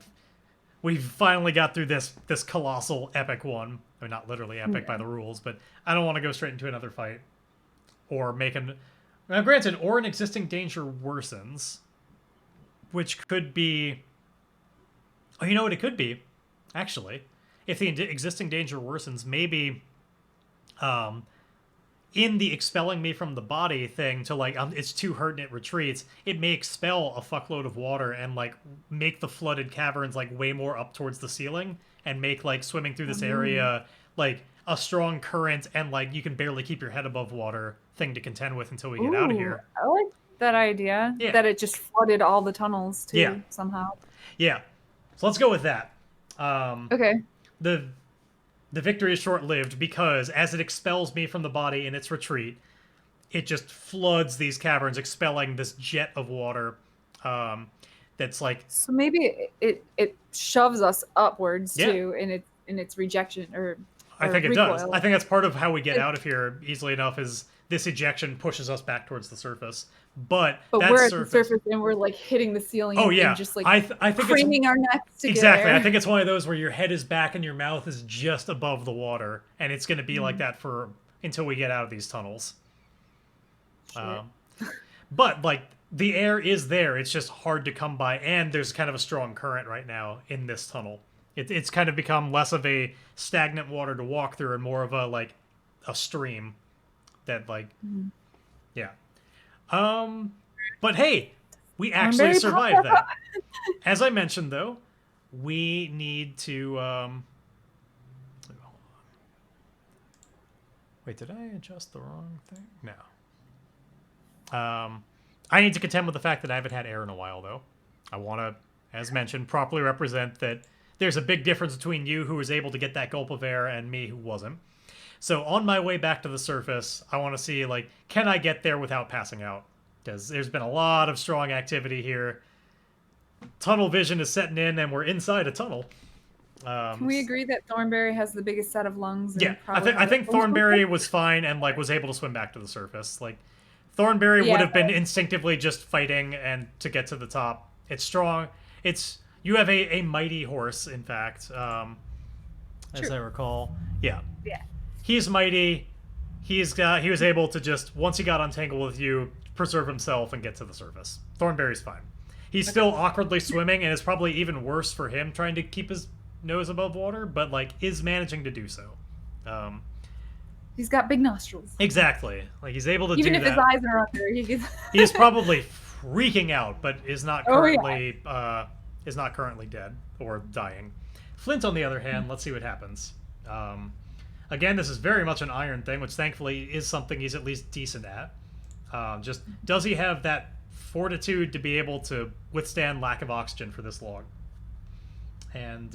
We've finally got through this colossal epic one. I mean, not literally epic by the rules, but I don't want to go straight into another fight. Or make an... now, granted, or an existing danger worsens. Which could be... oh, you know what it could be? Actually... if the existing danger worsens, maybe in the expelling me from the body thing to, like, it's too hurt and it retreats, it may expel a fuckload of water and, like, make the flooded caverns, like, way more up towards the ceiling and make, like, swimming through this area, like, a strong current and, like, you can barely keep your head above water thing to contend with until we get out of here. I like that idea. Yeah. That it just flooded all the tunnels, too, somehow. Yeah. So let's go with that. Okay. The victory is short-lived because as it expels me from the body in its retreat, it just floods these caverns, expelling this jet of water that's like... so maybe it shoves us upwards, too, in its rejection, or I think it recoil. does. I think that's part of how we get out of here easily enough is this ejection pushes us back towards the surface. But we're at the surface and we're like hitting the ceiling and just like I think craning our necks together. Exactly. I think it's one of those where your head is back and your mouth is just above the water, and it's going to be like that until we get out of these tunnels. But like the air is there, it's just hard to come by, and there's kind of a strong current right now in this tunnel. It's kind of become less of a stagnant water to walk through and more of a stream that but hey, we actually survived that. As I mentioned, though, we need to... wait, did I adjust the wrong thing? No. I need to contend with the fact that I haven't had air in a while, though. I want to, as mentioned, properly represent that there's a big difference between you, who was able to get that gulp of air, and me, who wasn't. So on my way back to the surface, I want to see, can I get there without passing out? Because there's been a lot of strong activity here. Tunnel vision is setting in, and we're inside a tunnel. Can we agree that Thornberry has the biggest set of lungs? Yeah, I think Thornberry was fine and was able to swim back to the surface. Thornberry Yeah, would have been instinctively just fighting and to get to the top. It's strong. You have a mighty horse, in fact, as True. I recall. Yeah, Yeah. he's mighty. He was able to just, once he got untangled with you, preserve himself and get to the surface. Thornberry's fine. He's still awkwardly swimming, and it's probably even worse for him trying to keep his nose above water, but like is managing to do so. He's got big nostrils. Exactly. Like he's able to Even do if that. his eyes are under, He is probably freaking out, but is not Oh, yeah. currently dead or dying. Flint, on the other hand, let's see what happens. Again, this is very much an iron thing, which thankfully is something he's at least decent at. Just does he have that fortitude to be able to withstand lack of oxygen for this long? And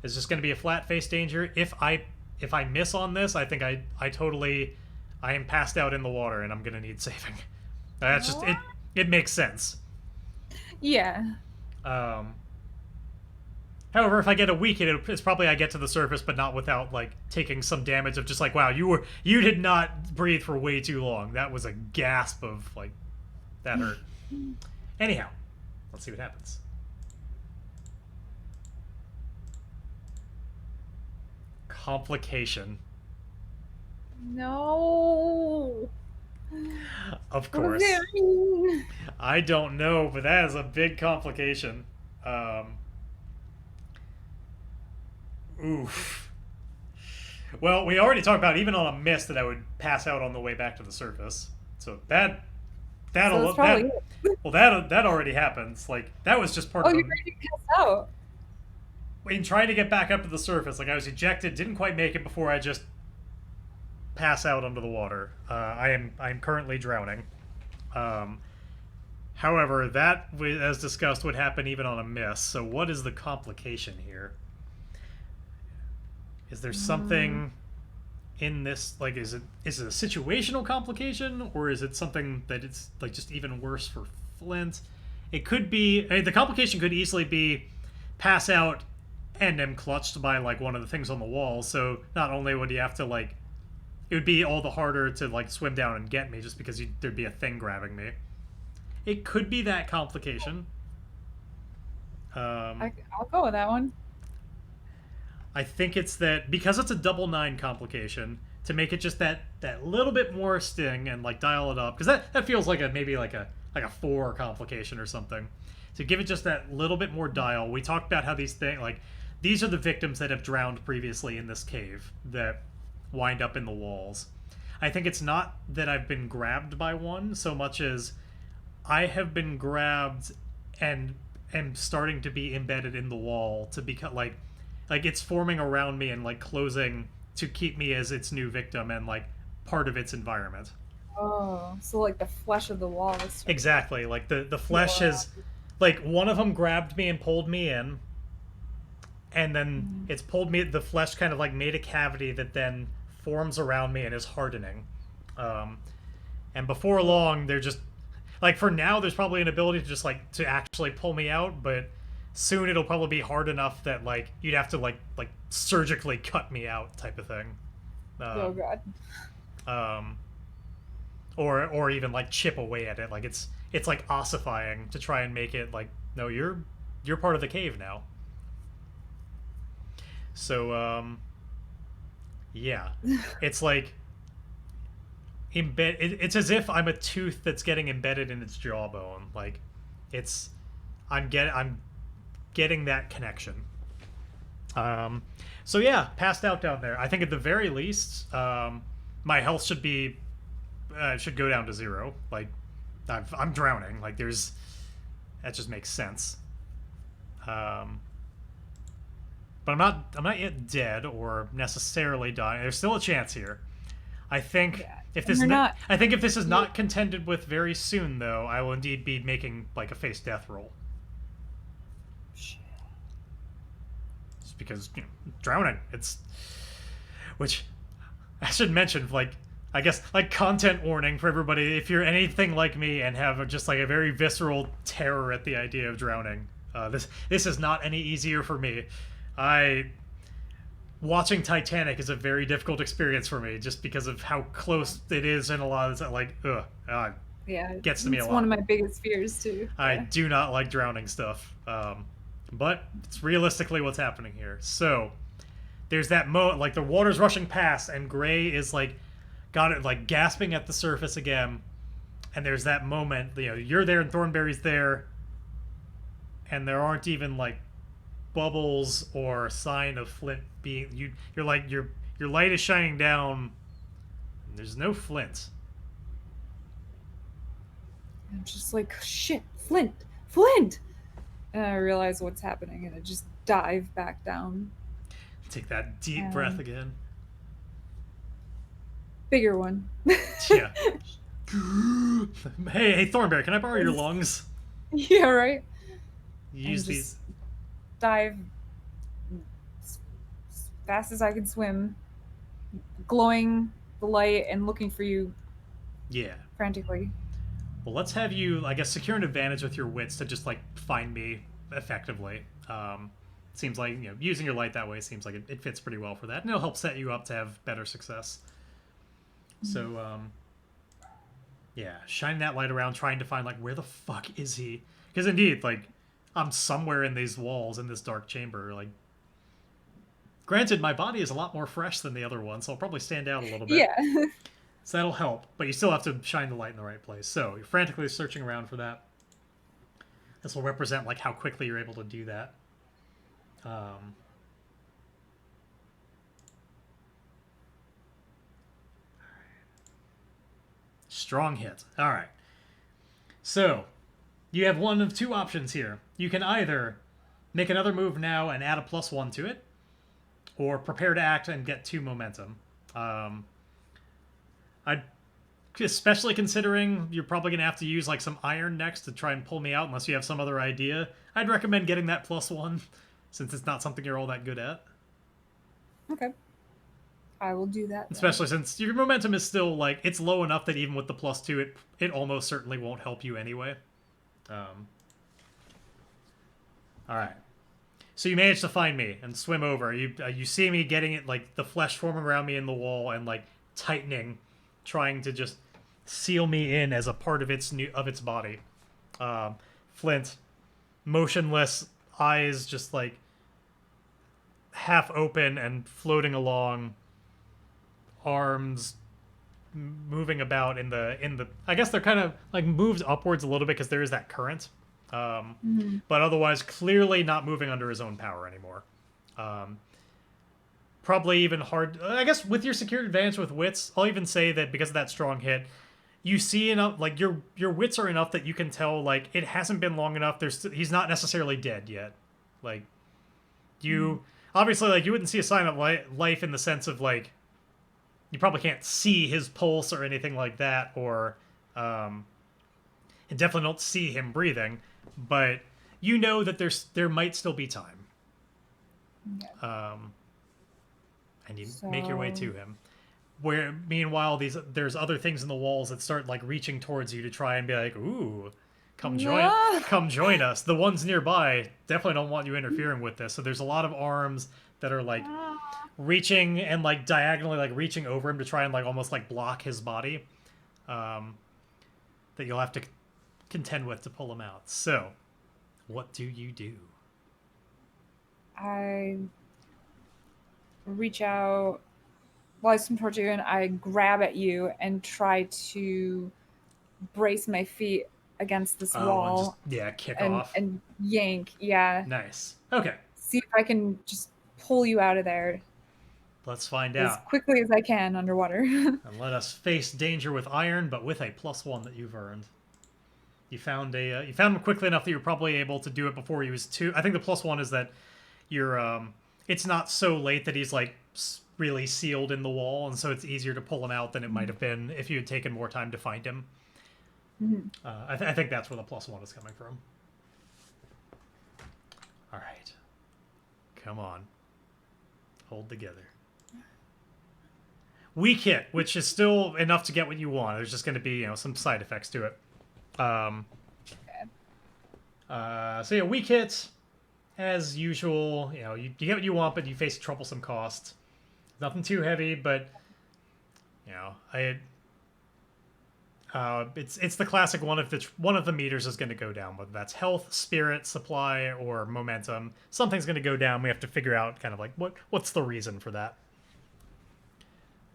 is just going to be a flat-faced danger. If I miss on this, I think I am passed out in the water and I'm going to need saving. That's just it makes sense. Yeah. However, if I get a weak hit, it's probably I get to the surface, but not without like taking some damage of just like, wow, you did not breathe for way too long. That was a gasp of like, that hurt. Anyhow, let's see what happens. Complication. No. Of course. I don't know, but that is a big complication. Oof. Well, we already talked about even on a miss that I would pass out on the way back to the surface. So that already happens. Like that was just part Oh, of you're ready to pass out. in trying to get back up to the surface. Like I was ejected, didn't quite make it before I just pass out under the water. I am currently drowning. However, that, as discussed, would happen even on a miss. So what is the complication here? Is there something in this, like, is it a situational complication, or is it something that it's like just even worse for Flint? It could be, I mean, the complication could easily be pass out and am clutched by like one of the things on the wall. So not only would you have to like, it would be all the harder to like swim down and get me just because there'd be a thing grabbing me. It could be that complication. I'll go with that one. I think it's that because it's a double 9 complication, to make it just that little bit more sting and like dial it up, because that feels like maybe like a 4 complication or something. To give it just that little bit more dial. We talked about how these are the victims that have drowned previously in this cave that wind up in the walls. I think it's not that I've been grabbed by one so much as I have been grabbed and am starting to be embedded in the wall to become like it's forming around me and like closing to keep me as its new victim and like part of its environment. Oh, so like the flesh of the wall is Exactly. Like the flesh has, like, one of them grabbed me and pulled me in, and then it's pulled me, the flesh kind of like made a cavity that then forms around me and is hardening. And before long, they're just like, for now there's probably an ability to just like to actually pull me out, but soon it'll probably be hard enough that like you'd have to like surgically cut me out type of thing. Oh god. Or even like chip away at it. Like it's like ossifying to try and make it like, no, you're part of the cave now. So yeah, it's like it's as if I'm a tooth that's getting embedded in its jawbone. Like I'm getting that connection. So yeah, passed out down there. I think at the very least, my health should go down to 0. Like I'm drowning. Like that just makes sense. But I'm not yet dead or necessarily dying. There's still a chance here. I think if this is not contended with very soon, though, I will indeed be making like a face death roll. Just because drowning, which I should mention, like, I guess, like, content warning for everybody. If you're anything like me and have just like a very visceral terror at the idea of drowning, this is not any easier for me. watching Titanic is a very difficult experience for me, just because of how close it is, and a lot of Yeah, gets to me a it's one lot. of my biggest fears too. I Yeah. do not like drowning stuff, but it's realistically what's happening here. So there's that like the water's rushing past, and Gray is like got it like gasping at the surface again, and there's that moment, you're there and Thornberry's there, and there aren't even like bubbles or sign of Flint being you're like your light is shining down. And there's no Flint. I'm just like, shit, Flint, Flint! And I realize what's happening, and I just dive back down. Take that deep breath again. Bigger one. Yeah. Hey, Thornberry, can I borrow your lungs? Yeah, right? Use these. Dive as fast as I can swim, glowing the light and looking for you. Yeah. Frantically. Well, let's have you, I guess, secure an advantage with your wits to just like find me effectively. Seems like using your light that way seems like it fits pretty well for that, and it'll help set you up to have better success. So, yeah, shine that light around, trying to find like where the fuck is he? Because indeed, like, I'm somewhere in these walls in this dark chamber. Like, granted, my body is a lot more fresh than the other one, so I'll probably stand out a little bit. Yeah. So that'll help, but you still have to shine the light in the right place. So you're frantically searching around for that. This will represent like how quickly you're able to do that. Strong hit. All right. So you have one of two options here. You can either make another move now and add a +1 to it, or prepare to act and get 2 momentum. I'd especially considering you're probably going to have to use like some iron next to try and pull me out unless you have some other idea. I'd recommend getting that +1 since it's not something you're all that good at. Okay. I will do that. Especially since your momentum is still like it's low enough that even with the +2 it almost certainly won't help you anyway. Alright. So you manage to find me and swim over. You see me getting it, like the flesh forming around me in the wall and like tightening, trying to just seal me in as a part of its body. Flint, motionless, eyes just like half open and floating along, arms moving about in the I guess they're kind of like moves upwards a little bit because there is that current. But otherwise clearly not moving under his own power anymore. Probably even hard, I guess, with your secured advantage with wits. I'll even say that because of that strong hit, you see enough, like your wits are enough that you can tell like it hasn't been long enough. He's not necessarily dead yet. Like you obviously like you wouldn't see a sign of life in the sense of like you probably can't see his pulse or anything like that, or and definitely don't see him breathing, but you know that there might still be time. Yeah. And you make your way to him. Where meanwhile there's other things in the walls that start like reaching towards you to try and be like, ooh, come join us. The ones nearby definitely don't want you interfering with this. So there's a lot of arms that are like reaching and like diagonally like reaching over him to try and like almost like block his body. That you'll have to contend with to pull him out. So, what do you do? I reach out while I swim towards you, and I grab at you and try to brace my feet against this wall. And just, kick and, off. And yank, yeah. Nice. Okay. See if I can just pull you out of there. Let's find out. As quickly as I can underwater. And let us face danger with iron, but with a +1 that you've earned. You found him quickly enough that you're probably able to do it before he was too. I think the +1 is that you're it's not so late that he's like really sealed in the wall, and so it's easier to pull him out than it might have been if you had taken more time to find him. I think that's where the +1 is coming from. All right, come on, hold together. Weak hit, which is still enough to get what you want. There's just going to be some side effects to it. So yeah, weak hits. as usual, you get what you want, but you face a troublesome cost. Nothing too heavy, but it's the classic one. If one of the meters is going to go down, whether that's health, spirit, supply, or momentum, something's going to go down. We have to figure out kind of like what's the reason for that.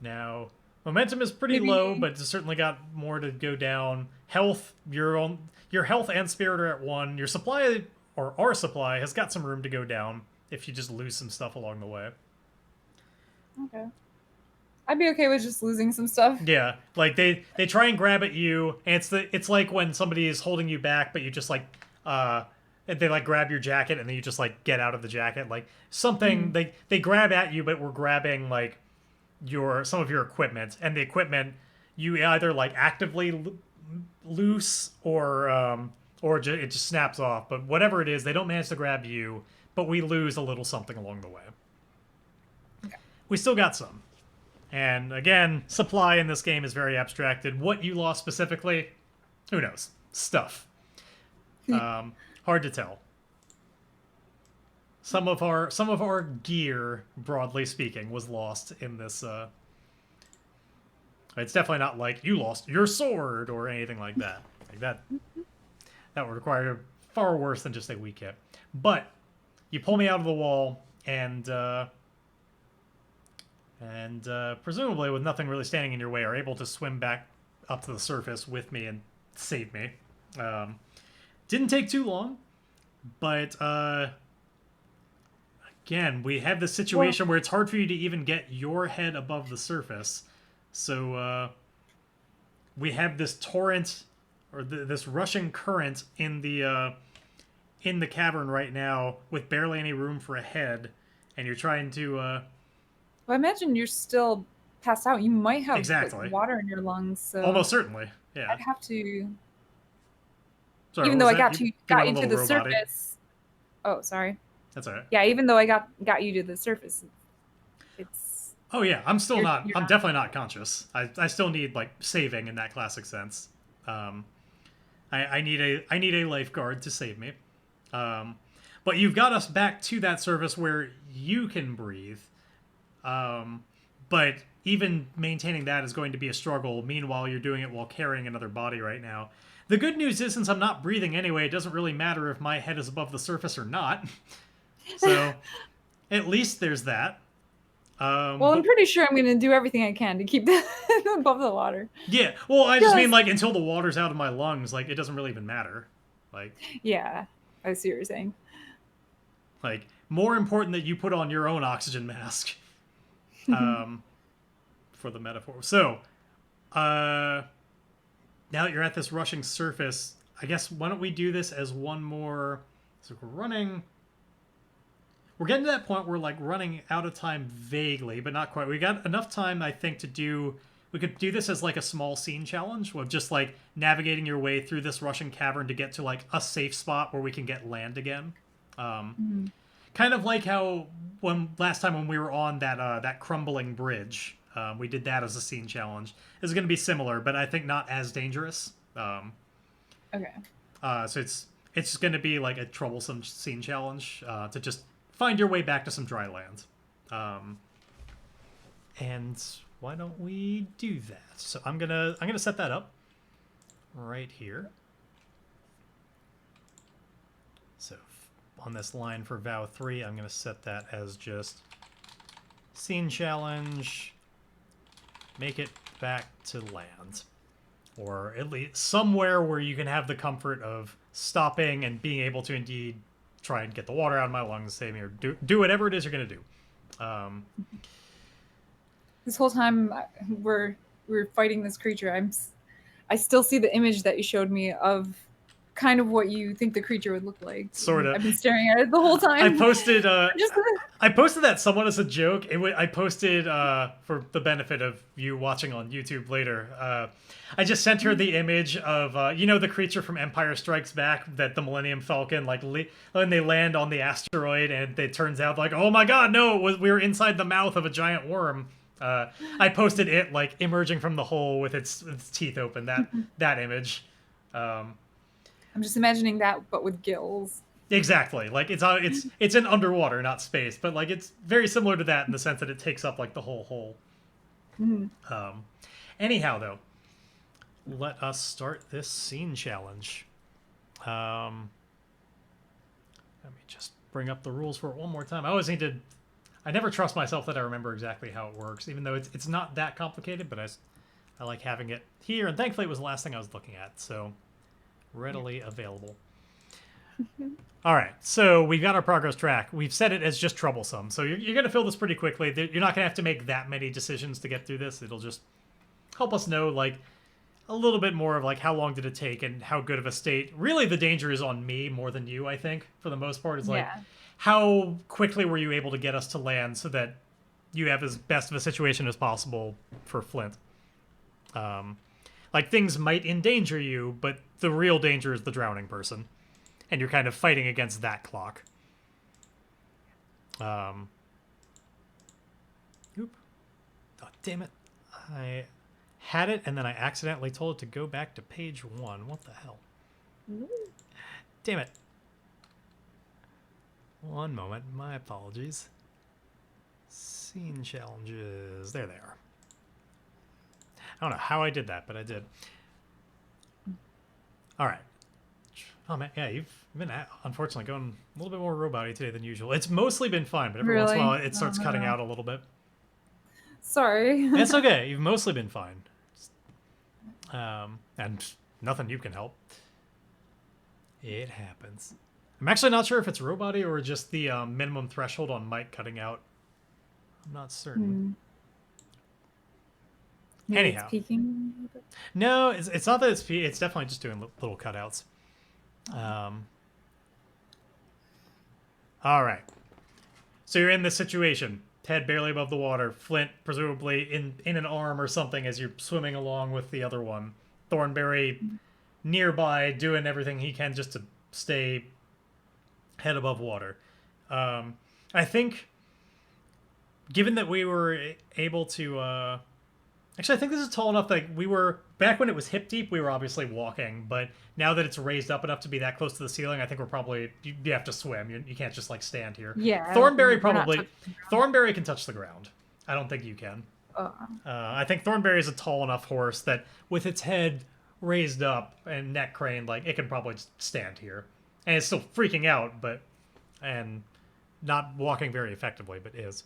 Now, momentum is pretty low, but it's certainly got more to go down. Health, your health and spirit are at 1. Your supply, or our supply, has got some room to go down if you just lose some stuff along the way. Okay. I'd be okay with just losing some stuff. Yeah, like they try and grab at you, and it's like when somebody is holding you back, but you just like they like grab your jacket, and then you just like get out of the jacket, like something. They grab at you, but we're grabbing like some of your equipment, and the equipment you either like actively loose or it just snaps off. But whatever it is, they don't manage to grab you, but we lose a little something along the way. Okay. We still got some. And again, supply in this game is very abstracted. What you lost specifically, who knows? Stuff. Hard to tell. Some of our gear, broadly speaking, was lost in this. It's definitely not like you lost your sword or anything like that. Like that would require far worse than just a weak hit. But you pull me out of the wall, and presumably with nothing really standing in your way, are able to swim back up to the surface with me and save me. Didn't take too long, but again, we have this situation where it's hard for you to even get your head above the surface. So we have this torrent, or this rushing current in the cavern right now, with barely any room for a head, and you're trying to. Well, I imagine you're still passed out. You might have exactly like, water in your lungs. So almost certainly, yeah. I'd have to. Sorry, even though I got you to the robot-y. surface. Oh, sorry. That's all right. Yeah, even though I got you to the surface, it's. Oh yeah, I'm definitely not conscious. I still need like saving in that classic sense. I need a lifeguard to save me. But you've got us back to that surface where you can breathe. But even maintaining that is going to be a struggle. Meanwhile, you're doing it while carrying another body right now. The good news is, since I'm not breathing anyway, it doesn't really matter if my head is above the surface or not. So, at least there's that. Well, I'm pretty sure I'm going to do everything I can to keep that above the water. Yeah, well, I just mean, like, until the water's out of my lungs, like, it doesn't really even matter. Like, yeah, I see what you're saying. Like, more important that you put on your own oxygen mask. For the metaphor. So, now that you're at this rushing surface, I guess why don't we do this as one more... So we're getting to that point where, like, running out of time vaguely, but not quite. We got enough time, I think, to do... We could do this as, like, a small scene challenge of just, like, navigating your way through this rushing cavern to get to, like, a safe spot where we can get land again. Kind of like how last time when we were on that crumbling bridge, we did that as a scene challenge. This is going to be similar, but I think not as dangerous. Okay. So it's going to be like a troublesome scene challenge to just find your way back to some dry land. And why don't we do that? So I'm gonna set that up right here. So on this line for Vow 3, I'm going to set that as just scene challenge, make it back to land. Or at least somewhere where you can have the comfort of stopping and being able to indeed try and get the water out of my lungs, save me, or do whatever it is you're going to do. This whole time we're fighting this creature, I still see the image that you showed me of kind of what you think the creature would look like. Sort of. I've been staring at it the whole time. I posted that somewhat as a joke. I posted for the benefit of you watching on YouTube later. I just sent her the image of the creature from Empire Strikes Back, that the Millennium Falcon, like when they land on the asteroid, and it turns out like, oh my god, no, we were inside the mouth of a giant worm. I posted it like emerging from the hole with its teeth open. That image. I'm just imagining that, but with gills. Exactly. Like it's in underwater, not space, but like it's very similar to that in the sense that it takes up like the whole hole. Mhm. Um, anyhow, though, let us start this scene challenge. Um, let me just bring up the rules for it one more time. I always need to. I never trust myself that I remember exactly how it works, even though it's not that complicated. But I like having it here, and thankfully it was the last thing I was looking at, so readily available. All right, so we've got our progress track. We've set it as just troublesome, so you're going to fill this pretty quickly. You're not going to have to make that many decisions to get through this. It'll just help us know, like, a little bit more of, like, how long did it take and how good of a state. Really, the danger is on me more than you, I think, for the most part. Is like, Yeah. how quickly were you able to get us to land so that you have as best of a situation as possible for Flint? Like, things might endanger you, but the real danger is the drowning person. And you're kind of fighting against that clock. Oop. Oh, damn it. I had it, and then I accidentally told it to go back to page 1. What the hell? Damn it. One moment. My apologies. Scene challenges. There they are. I don't know how I did that, but I did. All right. Oh, man. Yeah, you've been, unfortunately, going a little bit more robot-y today than usual. It's mostly been fine, but every once in a while it starts cutting out a little bit. Sorry. It's okay. You've mostly been fine. And nothing you can help. It happens. I'm actually not sure if it's robot-y or just the minimum threshold on mic cutting out. I'm not certain. Maybe Anyhow. it's peaking. No, it's not that it's peaking. It's definitely just doing little cutouts. All right. So you're in this situation. Head barely above the water. Flint presumably in an arm or something as you're swimming along with the other one. Thornberry nearby doing everything he can just to stay head above water. I think, given that we were able to... Actually, I think this is tall enough that we were... Back when it was hip deep, we were obviously walking, but now that it's raised up enough to be that close to the ceiling, I think we're probably... You have to swim. You can't just, like, stand here. Yeah. Thornberry probably... Thornberry can touch the ground. I don't think you can. I think Thornberry is a tall enough horse that with its head raised up and neck craned, like, it can probably just stand here. And it's still freaking out, but... And not walking very effectively, but is.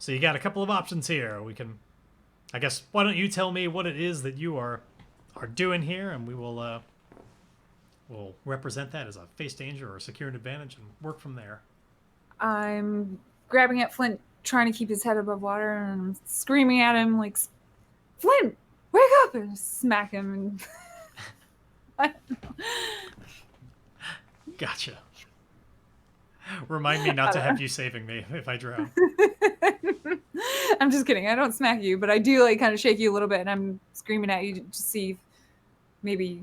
So you got a couple of options here. We can... I guess, why don't you tell me what it is that you are doing here, and we will we'll represent that as a face danger or a secure advantage and work from there. I'm grabbing at Flint, trying to keep his head above water, and I'm screaming at him like, Flint, wake up! And smack him. And I don't know. Gotcha. Remind me not to have you saving me if I drown. I'm just kidding. I don't smack you, but I do like kind of shake you a little bit, and I'm screaming at you to see if maybe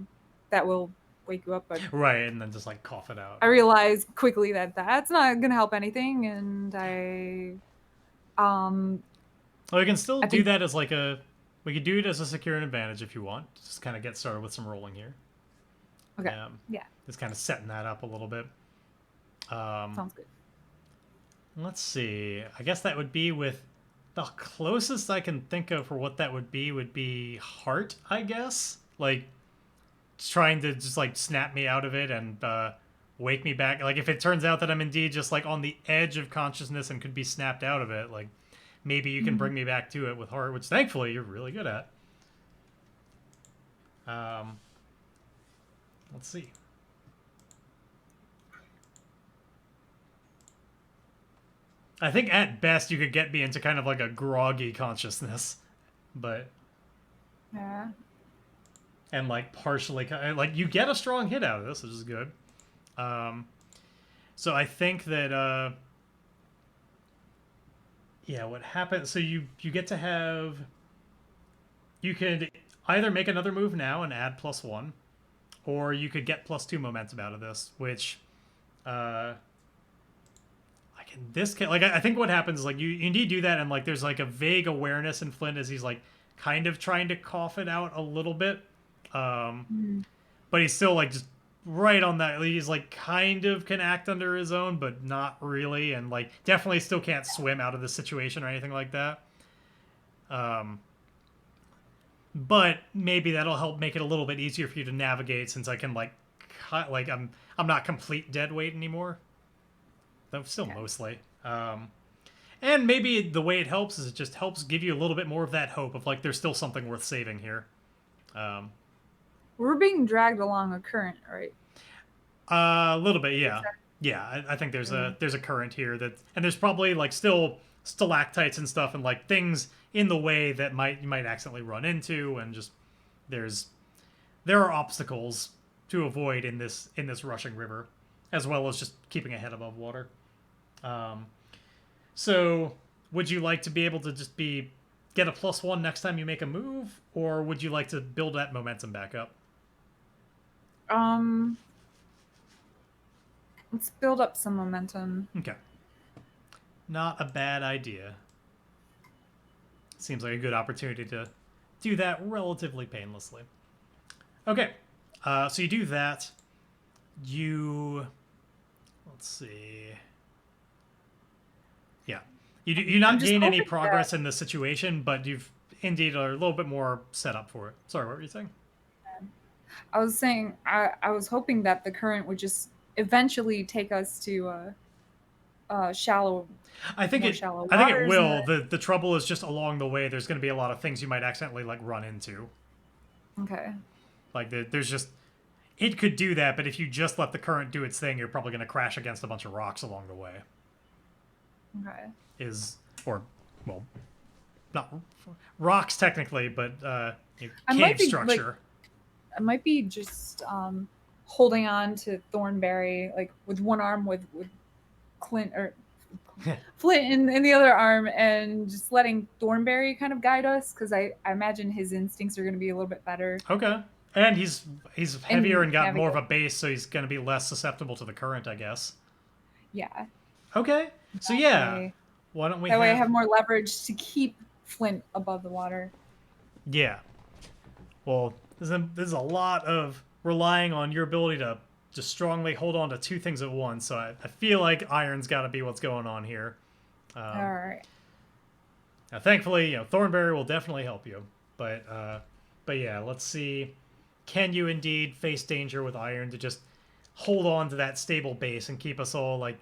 that will wake you up. But right, and then just like cough it out. I realize quickly that that's not gonna help anything, and well, we can still do that as like a... We could do it as a secure advantage if you want. Just kind of get started with some rolling here. Okay. Yeah. Just kind of setting that up a little bit. Sounds good. Let's see. I guess that would be with... The closest I can think of for what that would be heart, I guess. Like, trying to just, like, snap me out of it and wake me back. Like, if it turns out that I'm indeed just, like, on the edge of consciousness and could be snapped out of it, like, maybe you can bring me back to it with heart, which thankfully you're really good at. Let's see. I think at best you could get me into kind of like a groggy consciousness, but... Yeah. And like partially... Like, you get a strong hit out of this, which is good. So I think that... Yeah, what happens... So you get to have... You could either make another move now and add +1, or you could get +2 momentum out of this, which... in this case, like, I think what happens is, like, you indeed do that, and, like, there's, like, a vague awareness in Flint as he's, like, kind of trying to cough it out a little bit. But he's still, like, just right on that. He's like kind of can act under his own, but not really, and like definitely still can't swim out of the situation or anything like that. Um, but maybe that'll help make it a little bit easier for you to navigate since I can like I'm not complete dead weight anymore. Though still Okay. mostly. And maybe the way it helps is it just helps give you a little bit more of that hope of like there's still something worth saving here. Um, We're being dragged along a current, right? a little bit, yeah, yeah. I think there's a current here that, and there's probably like still stalactites and stuff and like things in the way that you might accidentally run into, and just there's there are obstacles to avoid in this rushing river, as well as just keeping a head above water. Um, so, would you like to be able to just get a +1 next time you make a move, or would you like to build that momentum back up? Um, let's build up some momentum. Okay. Not a bad idea. Seems like a good opportunity to do that relatively painlessly. Okay. So you do that. Let's see. Yeah. You not gain any progress in the situation, but you've indeed are a little bit more set up for it. Sorry, what were you saying? I was saying I was hoping that the current would just eventually take us to shallow. I think shallow I think it waters will. The trouble is just along the way there's going to be a lot of things you might accidentally like run into. Okay. Like there's just it could do that, but if you just let the current do its thing, you're probably going to crash against a bunch of rocks along the way. Okay. Or well, not rocks technically, but might cave be, structure. I might be just holding on to Thornberry like with one arm with Clint or Flint in the other arm, and just letting Thornberry kind of guide us, because I imagine his instincts are going to be a little bit better. Okay. And he's heavier and got navigate. more of a base, so he's going to be less susceptible to the current, I guess. Yeah. Okay. So yeah, why don't we? That way I have more leverage to keep Flint above the water. Yeah. Well, there's a lot of relying on your ability to just strongly hold on to two things at once. So I feel like iron's got to be what's going on here. All right. Now, thankfully, Thornberry will definitely help you. But yeah, let's see. Can you indeed face danger with iron to just hold on to that stable base and keep us all like?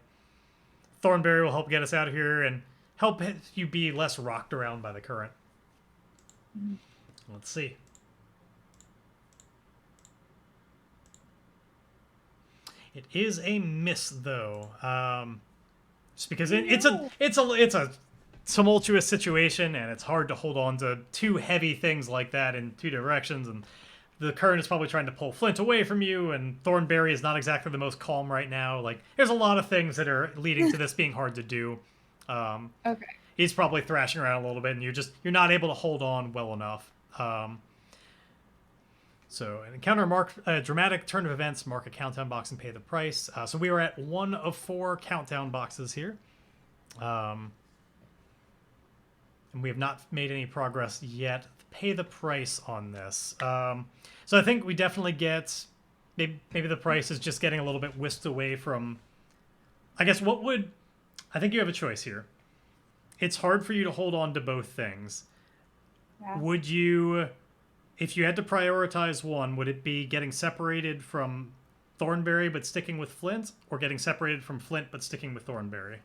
Thornberry will help get us out of here and help you be less rocked around by the current. Mm-hmm. Let's see. It is a miss, though, just because it's a tumultuous situation, and it's hard to hold on to two heavy things like that in two directions, and the current is probably trying to pull Flint away from you, and Thornberry is not exactly the most calm right now. Like, there's a lot of things that are leading to this being hard to do. Okay. He's probably thrashing around a little bit, and you're not able to hold on well enough. So an encounter mark a dramatic turn of events, mark a countdown box and pay the price. So we are at 1 of 4 countdown boxes here. And we have not made any progress yet. Pay the price on this. So I think we definitely get... Maybe the price is just getting a little bit whisked away from... I guess what would... I think you have a choice here. It's hard for you to hold on to both things. Yeah. Would you... If you had to prioritize one, would it be getting separated from Thornberry but sticking with Flint, or getting separated from Flint but sticking with Thornberry?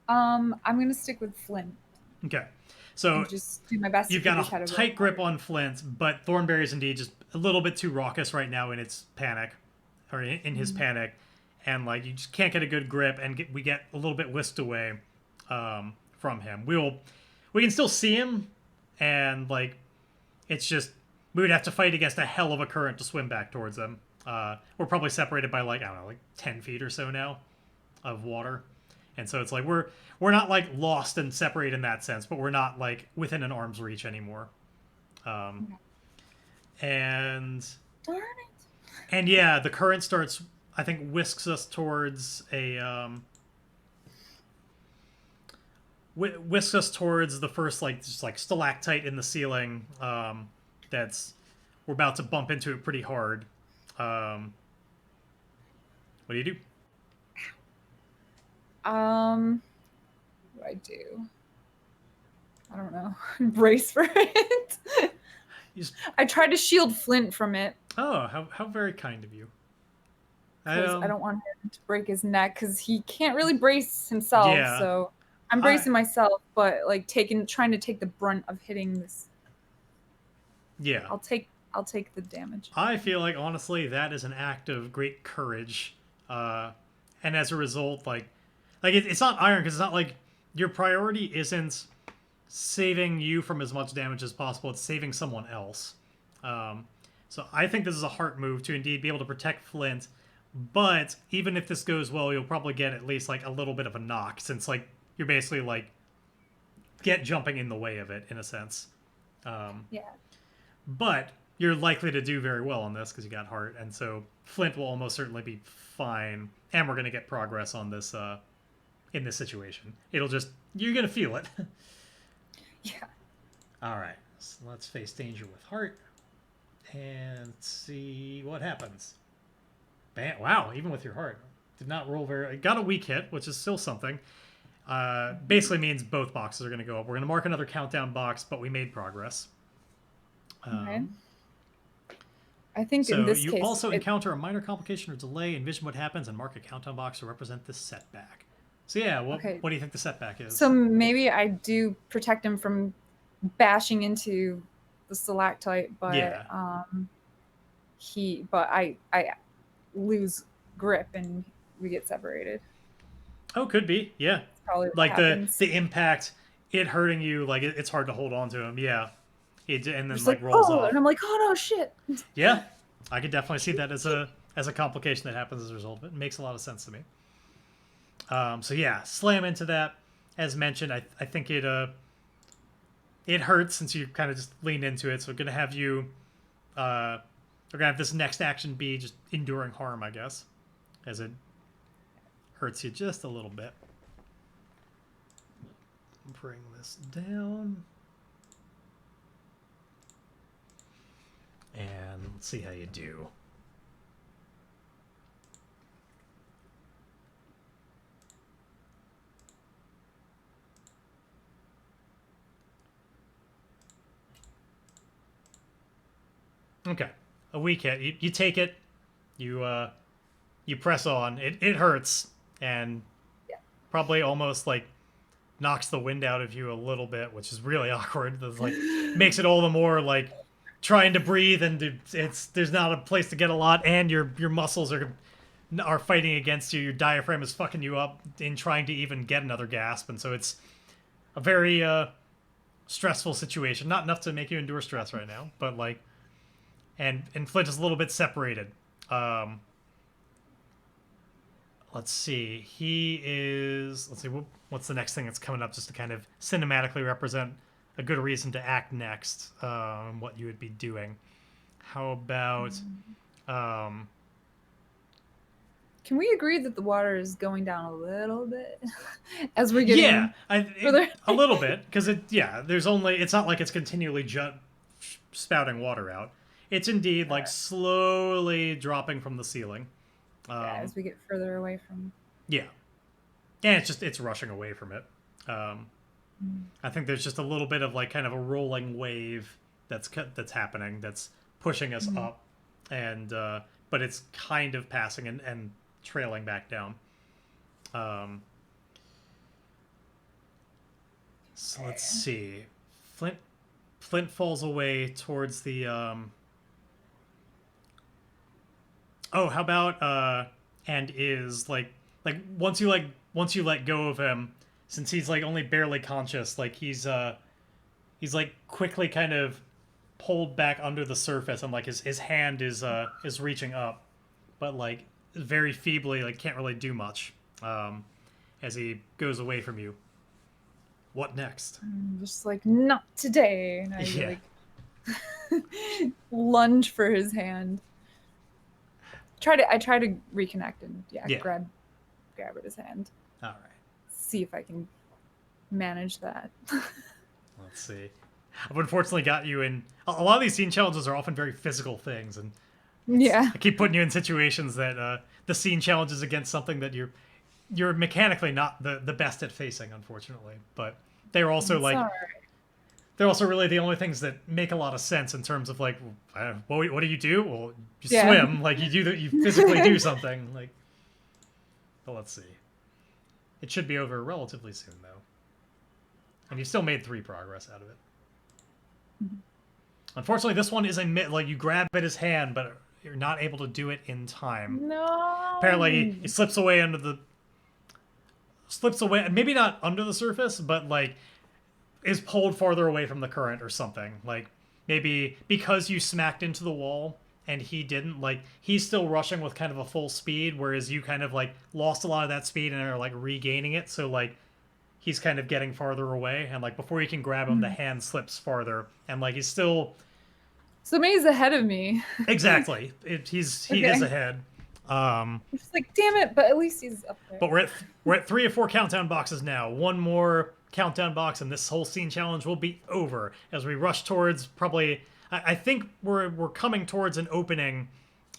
I'm going to stick with Flint. Okay. So just do my best. You've got a tight grip on Flint, but Thornberry is indeed just a little bit too raucous right now in its panic, or in his panic, and like you just can't get a good grip, and we get a little bit whisked away from him. We can still see him, and like it's just we would have to fight against a hell of a current to swim back towards them. We're probably separated by like I don't know, like 10 feet or so now of water. And so it's like we're not like lost and separated in that sense, but we're not like within an arm's reach anymore. And darn it. And yeah, the current starts. I think whisks us towards whisks us towards the first just stalactite in the ceiling. That's we're about to bump into it pretty hard. What do you do? What do I do? I don't know. Brace for it. I tried to shield Flint from it. Oh, how very kind of you. Because I don't want him to break his neck because he can't really brace himself. Yeah. So I'm bracing myself, but like trying to take the brunt of hitting this. Yeah. I'll take the damage. I feel like honestly that is an act of great courage, and as a result, it's not iron because it's not like your priority isn't saving you from as much damage as possible. It's saving someone else. So I think this is a heart move to indeed be able to protect Flint. But even if this goes well, you'll probably get at least like a little bit of a knock, since like you're basically like jumping in the way of it in a sense. Yeah. But you're likely to do very well on this because you got heart, and so Flint will almost certainly be fine, and we're gonna get progress on this in this situation. It'll just you're gonna feel it. Yeah. All right, so let's face danger with heart and see what happens. Bam! Wow, even with your heart, did not roll very. Got a weak hit, which is still something. Basically means both boxes are going to go up. We're going to mark another countdown box, but we made progress. Okay. I think so in this you case, also encounter a minor complication or delay. Envision what happens and mark a countdown box to represent this setback. So yeah, what do you think the setback is? So maybe I do protect him from bashing into the stalactite, but yeah. I lose grip and we get separated. Oh, could be. Yeah. That's probably what like happens. the impact, it hurting you, like it's hard to hold on to him. Yeah. And then just like rolls off. And I'm like, oh no, shit. Yeah, I could definitely see that as a complication that happens as a result of it. It makes a lot of sense to me. So yeah, slam into that. As mentioned, I think it hurts since you kind of just leaned into it. So we're gonna have you, we're gonna have this next action be just enduring harm, I guess, as it hurts you just a little bit. Bring this down. And let's see how you do. Okay, a weak hit. You take it. You press on. It hurts and probably almost like knocks the wind out of you a little bit, which is really awkward. That's like makes it all the more like trying to breathe, and there's not a place to get a lot, and your muscles are fighting against you. Your diaphragm is fucking you up in trying to even get another gasp, and so it's a very stressful situation. Not enough to make you endure stress right now, but like, and Flint is a little bit separated. Let's see. He is. Let's see. What's the next thing that's coming up, just to kind of cinematically represent a good reason to act next, what you would be doing. How about can we agree that the water is going down a little bit as we're getting a little bit, because it's not like it's continually spouting water out. It's indeed like slowly dropping from the ceiling as we get further away from and it's rushing away from it. I think there's just a little bit of like kind of a rolling wave that's happening, that's pushing us up, and but it's kind of passing and trailing back down. So let's see. Flint falls away towards the how about and is like once you let go of him, since he's like only barely conscious, like he's like quickly kind of pulled back under the surface, and like his hand is reaching up, but like very feebly, like can't really do much as he goes away from you. What next? I'm just like, not today, and I like lunge for his hand. I try to reconnect and grab at his hand. All right. See if I can manage that. Let's see. I've unfortunately got you in. A lot of these scene challenges are often very physical things, and Yeah. I keep putting you in situations that the scene challenges against something that you're mechanically not the best at facing, unfortunately. But they're also It's like alright. they're also really the only things that make a lot of sense in terms of like, what do you do? Well, you Yeah. swim. Like you physically do something. Like, well, let's see. It should be over relatively soon though, and you still made 3 progress out of it. Unfortunately, this one is like you grab at his hand, but you're not able to do it in time. No. Apparently, he slips away maybe not under the surface, but like is pulled farther away from the current or something. Like maybe because you smacked into the wall and he didn't, like he's still rushing with kind of a full speed, whereas you kind of like lost a lot of that speed and are like regaining it. So like he's kind of getting farther away, and like before you can grab him, the hand slips farther, and like he's still So maybe he's ahead of me. exactly he is ahead. I'm just like, damn it, but at least he's up there. But we're at 3 or 4 countdown boxes now. One more countdown box, and this whole scene challenge will be over as we rush towards probably. I think we're coming towards an opening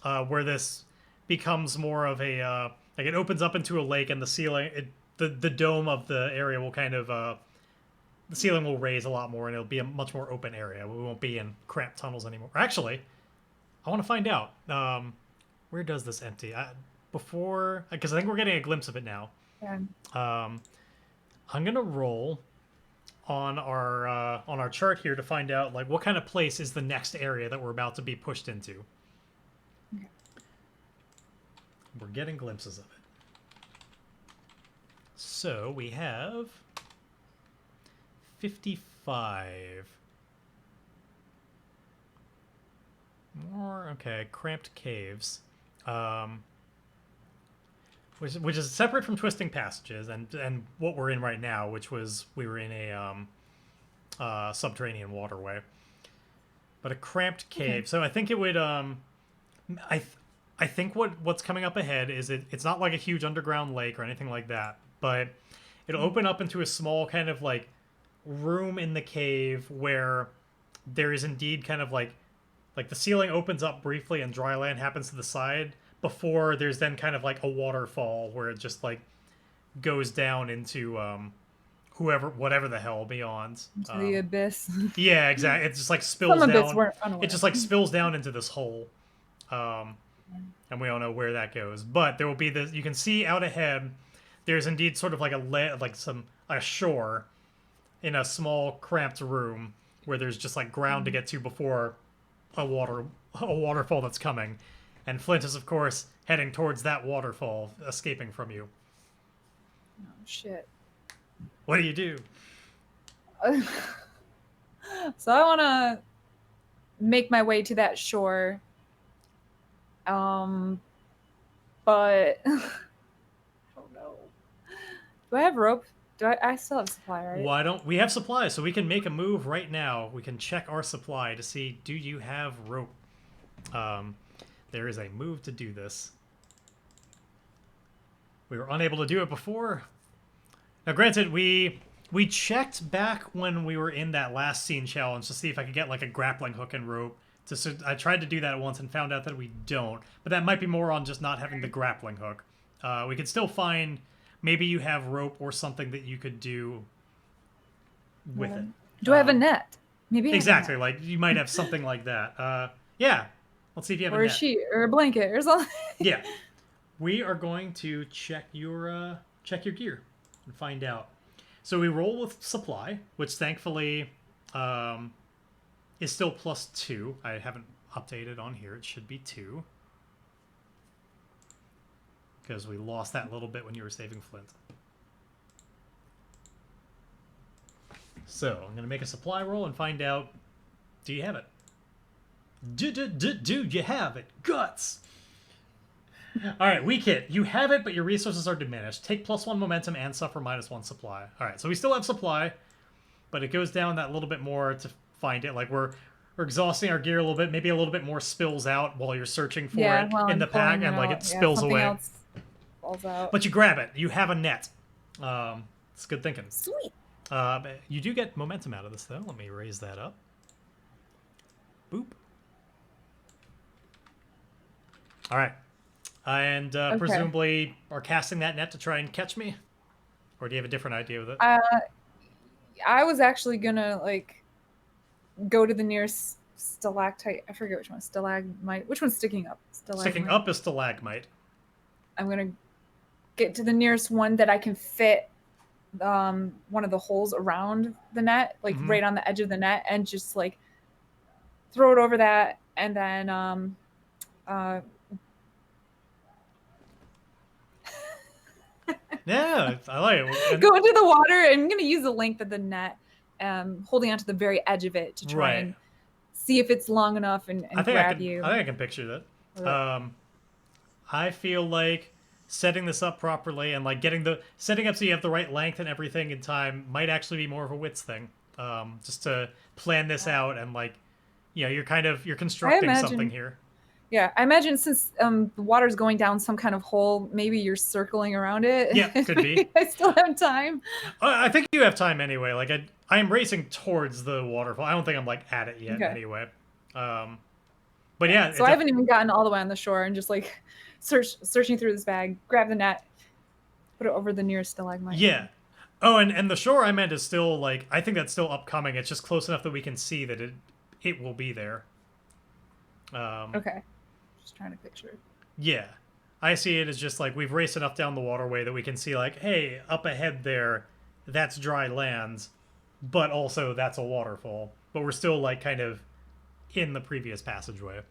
where this becomes more of a like it opens up into a lake, and the ceiling, the dome of the area will kind of the ceiling will raise a lot more, and it'll be a much more open area. We won't be in cramped tunnels anymore. Actually, I want to find out. Where does this empty? Before, because I think we're getting a glimpse of it now. Yeah. I'm gonna roll on our chart here to find out like what kind of place is the next area that we're about to be pushed into. Okay. We're getting glimpses of it. So we have 55. More okay, cramped caves. Which is separate from twisting passages and what we're in right now, which was we were in a subterranean waterway, but a cramped cave. Okay. So I think it would I think what's coming up ahead is it's not like a huge underground lake or anything like that, but it'll open up into a small kind of like room in the cave where there is indeed kind of like the ceiling opens up briefly and dry land happens to the side before there's then kind of like a waterfall where it just like goes down into whatever the hell beyond into the abyss. Yeah, exactly. It just like spills Some down. abyss weren't unaware. It just like spills down into this hole, and we don't know where that goes. But there will be this. You can see out ahead. There's indeed sort of like a shore in a small cramped room where there's just like ground to get to before a waterfall that's coming, and Flint is of course heading towards that waterfall, escaping from you. Oh shit! What do you do? So I want to make my way to that shore, but I don't know. Do I have rope? I still have supply, right? Why don't we have supply? So we can make a move right now. We can check our supply to see, do you have rope? There is a move to do this. We were unable to do it before. Now, granted, we checked back when we were in that last scene challenge to see if I could get like a grappling hook and rope. I tried to do that once and found out that we don't. But that might be more on just not having the grappling hook. We could still find... Maybe you have rope or something that you could do with it. Do I have a net? Maybe. Exactly. Like you might have something like that. Yeah. Let's see if you have a net. Or a sheet or a blanket or something. Yeah. We are going to check your gear and find out. So we roll with supply, which thankfully is still +2. I haven't updated on here. It should be 2. Because we lost that little bit when you were saving Flint. So, I'm going to make a supply roll and find out, do you have it? Do you have it? Guts! Alright, weak hit. You have it, but your resources are diminished. Take +1 momentum and suffer -1 supply. Alright, so we still have supply, but it goes down that little bit more to find it. Like, we're exhausting our gear a little bit. Maybe a little bit more spills out while you're searching for it in the pack, and like it spills away. Else falls out. But you grab it. You have a net. It's good thinking. Sweet. But you do get momentum out of this, though. Let me raise that up. Boop. All right. And Okay. presumably are casting that net to try and catch me? Or do you have a different idea with it? Uh, I was actually gonna like go to the nearest stalactite. I forget which one. Stalagmite. Which one's sticking up? Sticking Stalagmite. up is stalagmite. I'm gonna get to the nearest one that I can fit one of the holes around the net, like Mm-hmm. right on the edge of the net, and just like throw it over that, and then uh Yeah, I like it. And, go into the water. I'm gonna use the length of the net, holding onto the very edge of it to try right. and see if it's long enough I and think I grab can. I you. think I can picture that. Or, I feel like setting this up properly and like getting the setting up so you have the right length and everything in time might actually be more of a wits thing. Just to plan this out and like, you're I constructing something imagine, here. yeah, I imagine since the water's going down some kind of hole, maybe you're circling around it. Yep, could be. I still have time. I think you have time anyway. Like I'm racing towards the waterfall. I don't think I'm like at it yet Okay. anyway. Um, but Yeah. yeah, So I haven't even gotten all the way on the shore and just like searching through this bag, grab the net, put it over the nearest stalagmite. yeah. Oh, and the shore I meant is still like I think that's still upcoming. It's just close enough that we can see that it will be there. Um, Okay. Just trying to picture it. yeah, I see it as just like we've raced enough down the waterway that we can see like, hey, up ahead there, that's dry land, but also that's a waterfall. But we're still like kind of in the previous passageway.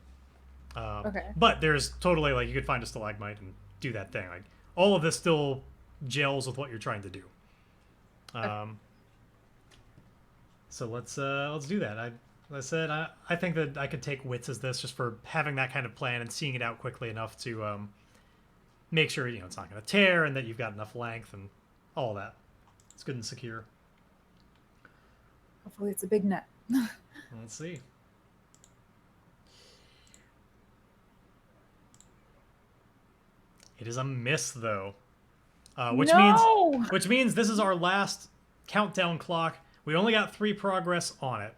Okay. But there's totally like you could find a stalagmite and do that thing. Like all of this still gels with what you're trying to do. Okay. So let's do that. I said I think that I could take wits as this just for having that kind of plan and seeing it out quickly enough to make sure it's not going to tear and that you've got enough length and all that. It's good and secure. Hopefully it's a big net. Let's see. It is a miss though, which means No. this is our last countdown clock. We only got 3 progress on it.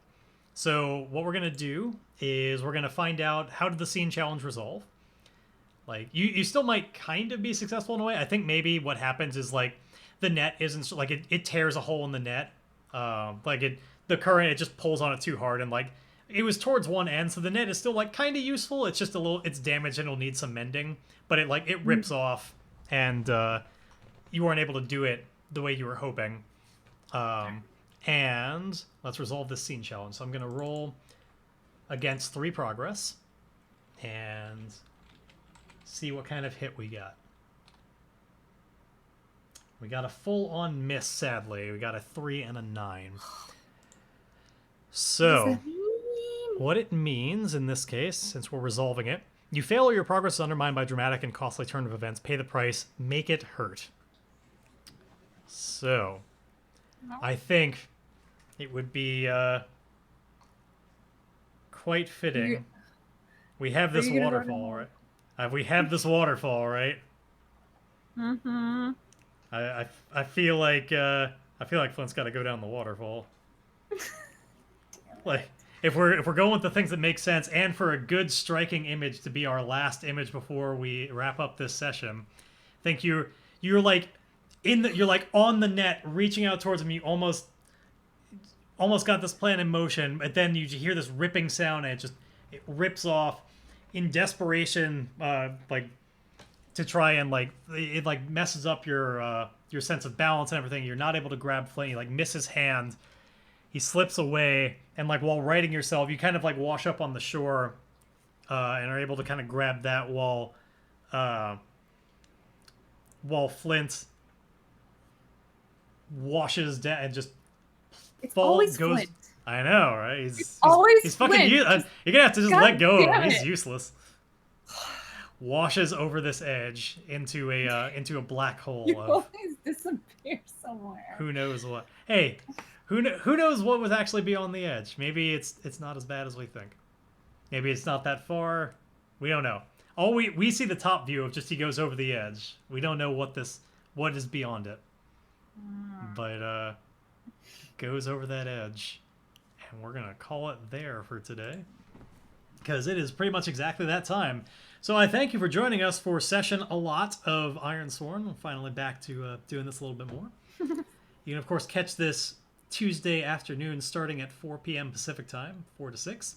So what we're gonna do is we're gonna find out how did the scene challenge resolve. Like you still might kind of be successful in a way. I think maybe what happens is like the net isn't like it tears a hole in the net. The current it just pulls on it too hard and like it was towards one end, so the net is still like kind of useful. It's just it's damaged and it'll need some mending. But it rips off and you weren't able to do it the way you were hoping. And let's resolve this scene challenge. So I'm gonna roll against 3 progress and see what kind of hit we got. We got a full-on miss, sadly. We got a 3 and a 9. So, what it means in this case, since we're resolving it, you fail or your progress is undermined by a dramatic and costly turn of events. Pay the price. Make it hurt. So, I think it would be quite fitting. We have this waterfall, right? We have this waterfall, right? Mm-hmm. I feel like Flint's got to go down the waterfall. Like if we're going with the things that make sense, and for a good striking image to be our last image before we wrap up this session, I think you're like you're like on the net, reaching out towards him. You almost got this plan in motion, but then you hear this ripping sound, and it rips off in desperation, like to try and like it like messes up your sense of balance and everything. You're not able to grab Flint. You like miss his hand. He slips away, and like while righting yourself, you kind of like wash up on the shore, and are able to kind of grab that while Flint washes down and just It's always goes. Flint. I know, right? Always fucking. Flint. You're gonna have to just God let go of him. damn He's it. useless. Washes over this edge into a black hole You of always disappear somewhere. who knows what. Hey, who knows what would actually be on the edge? Maybe it's not as bad as we think. Maybe it's not that far. We don't know. All we see the top view of just he goes over the edge. We don't know what is beyond it. But goes over that edge, and we're gonna call it there for today because it is pretty much exactly that time. So I thank you for joining us for session a lot of Ironsworn. We're finally back to doing this a little bit more. You can, of course, catch this Tuesday afternoon starting at 4 p.m. Pacific time, 4 to 6.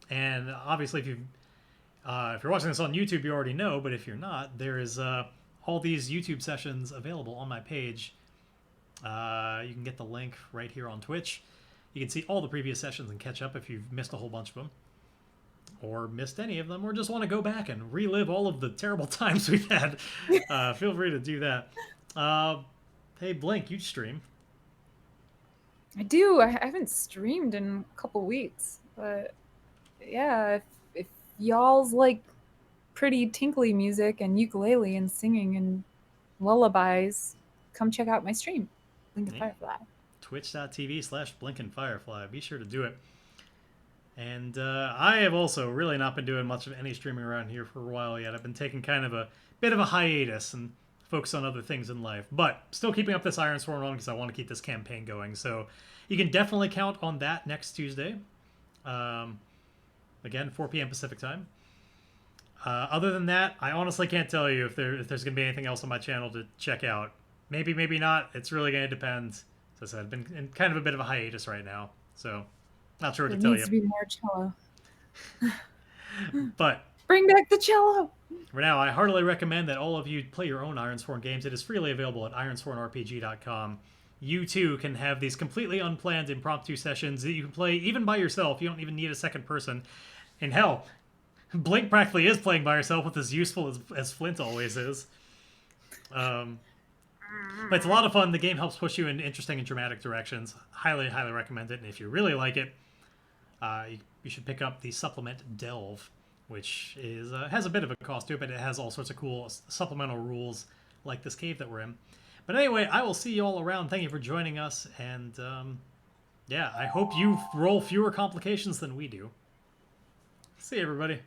And obviously, if you're watching this on YouTube, you already know. But if you're not, there is all these YouTube sessions available on my page. You can get the link right here on Twitch. You can see all the previous sessions and catch up if you've missed a whole bunch of them, or missed any of them, or just want to go back and relive all of the terrible times we've had. Feel free to do that. Hey, Blink, you stream. I do. I haven't streamed in a couple weeks, but yeah, if y'all's like pretty tinkly music and ukulele and singing and lullabies, come check out my stream, Blink and Firefly. Twitch.tv/BlinkandFirefly. Be sure to do it. And I have also really not been doing much of any streaming around here for a while yet. I've been taking kind of a bit of a hiatus and focus on other things in life, but still keeping up this Ironsworn run because I want to keep this campaign going. So you can definitely count on that next Tuesday. Again, 4 p.m. Pacific time. Other than that, I honestly can't tell you if there's going to be anything else on my channel to check out. Maybe, maybe not. It's really going to depend. As I said, I've been in kind of a bit of a hiatus right now, so not sure what to tell you. There needs to be more cello. But bring back the cello. For now, I heartily recommend that all of you play your own Ironsworn games. It is freely available at ironswornrpg.com. You too can have these completely unplanned impromptu sessions that you can play even by yourself. You don't even need a second person. And hell, Blink practically is playing by herself with as useful as Flint always is. But it's a lot of fun. The game helps push you in interesting and dramatic directions. Highly, highly recommend it. And if you really like it, you should pick up the supplement Delve, which has a bit of a cost to it, but it has all sorts of cool supplemental rules like this cave that we're in. But anyway, I will see you all around. Thank you for joining us, and yeah, I hope you roll fewer complications than we do. See you, everybody.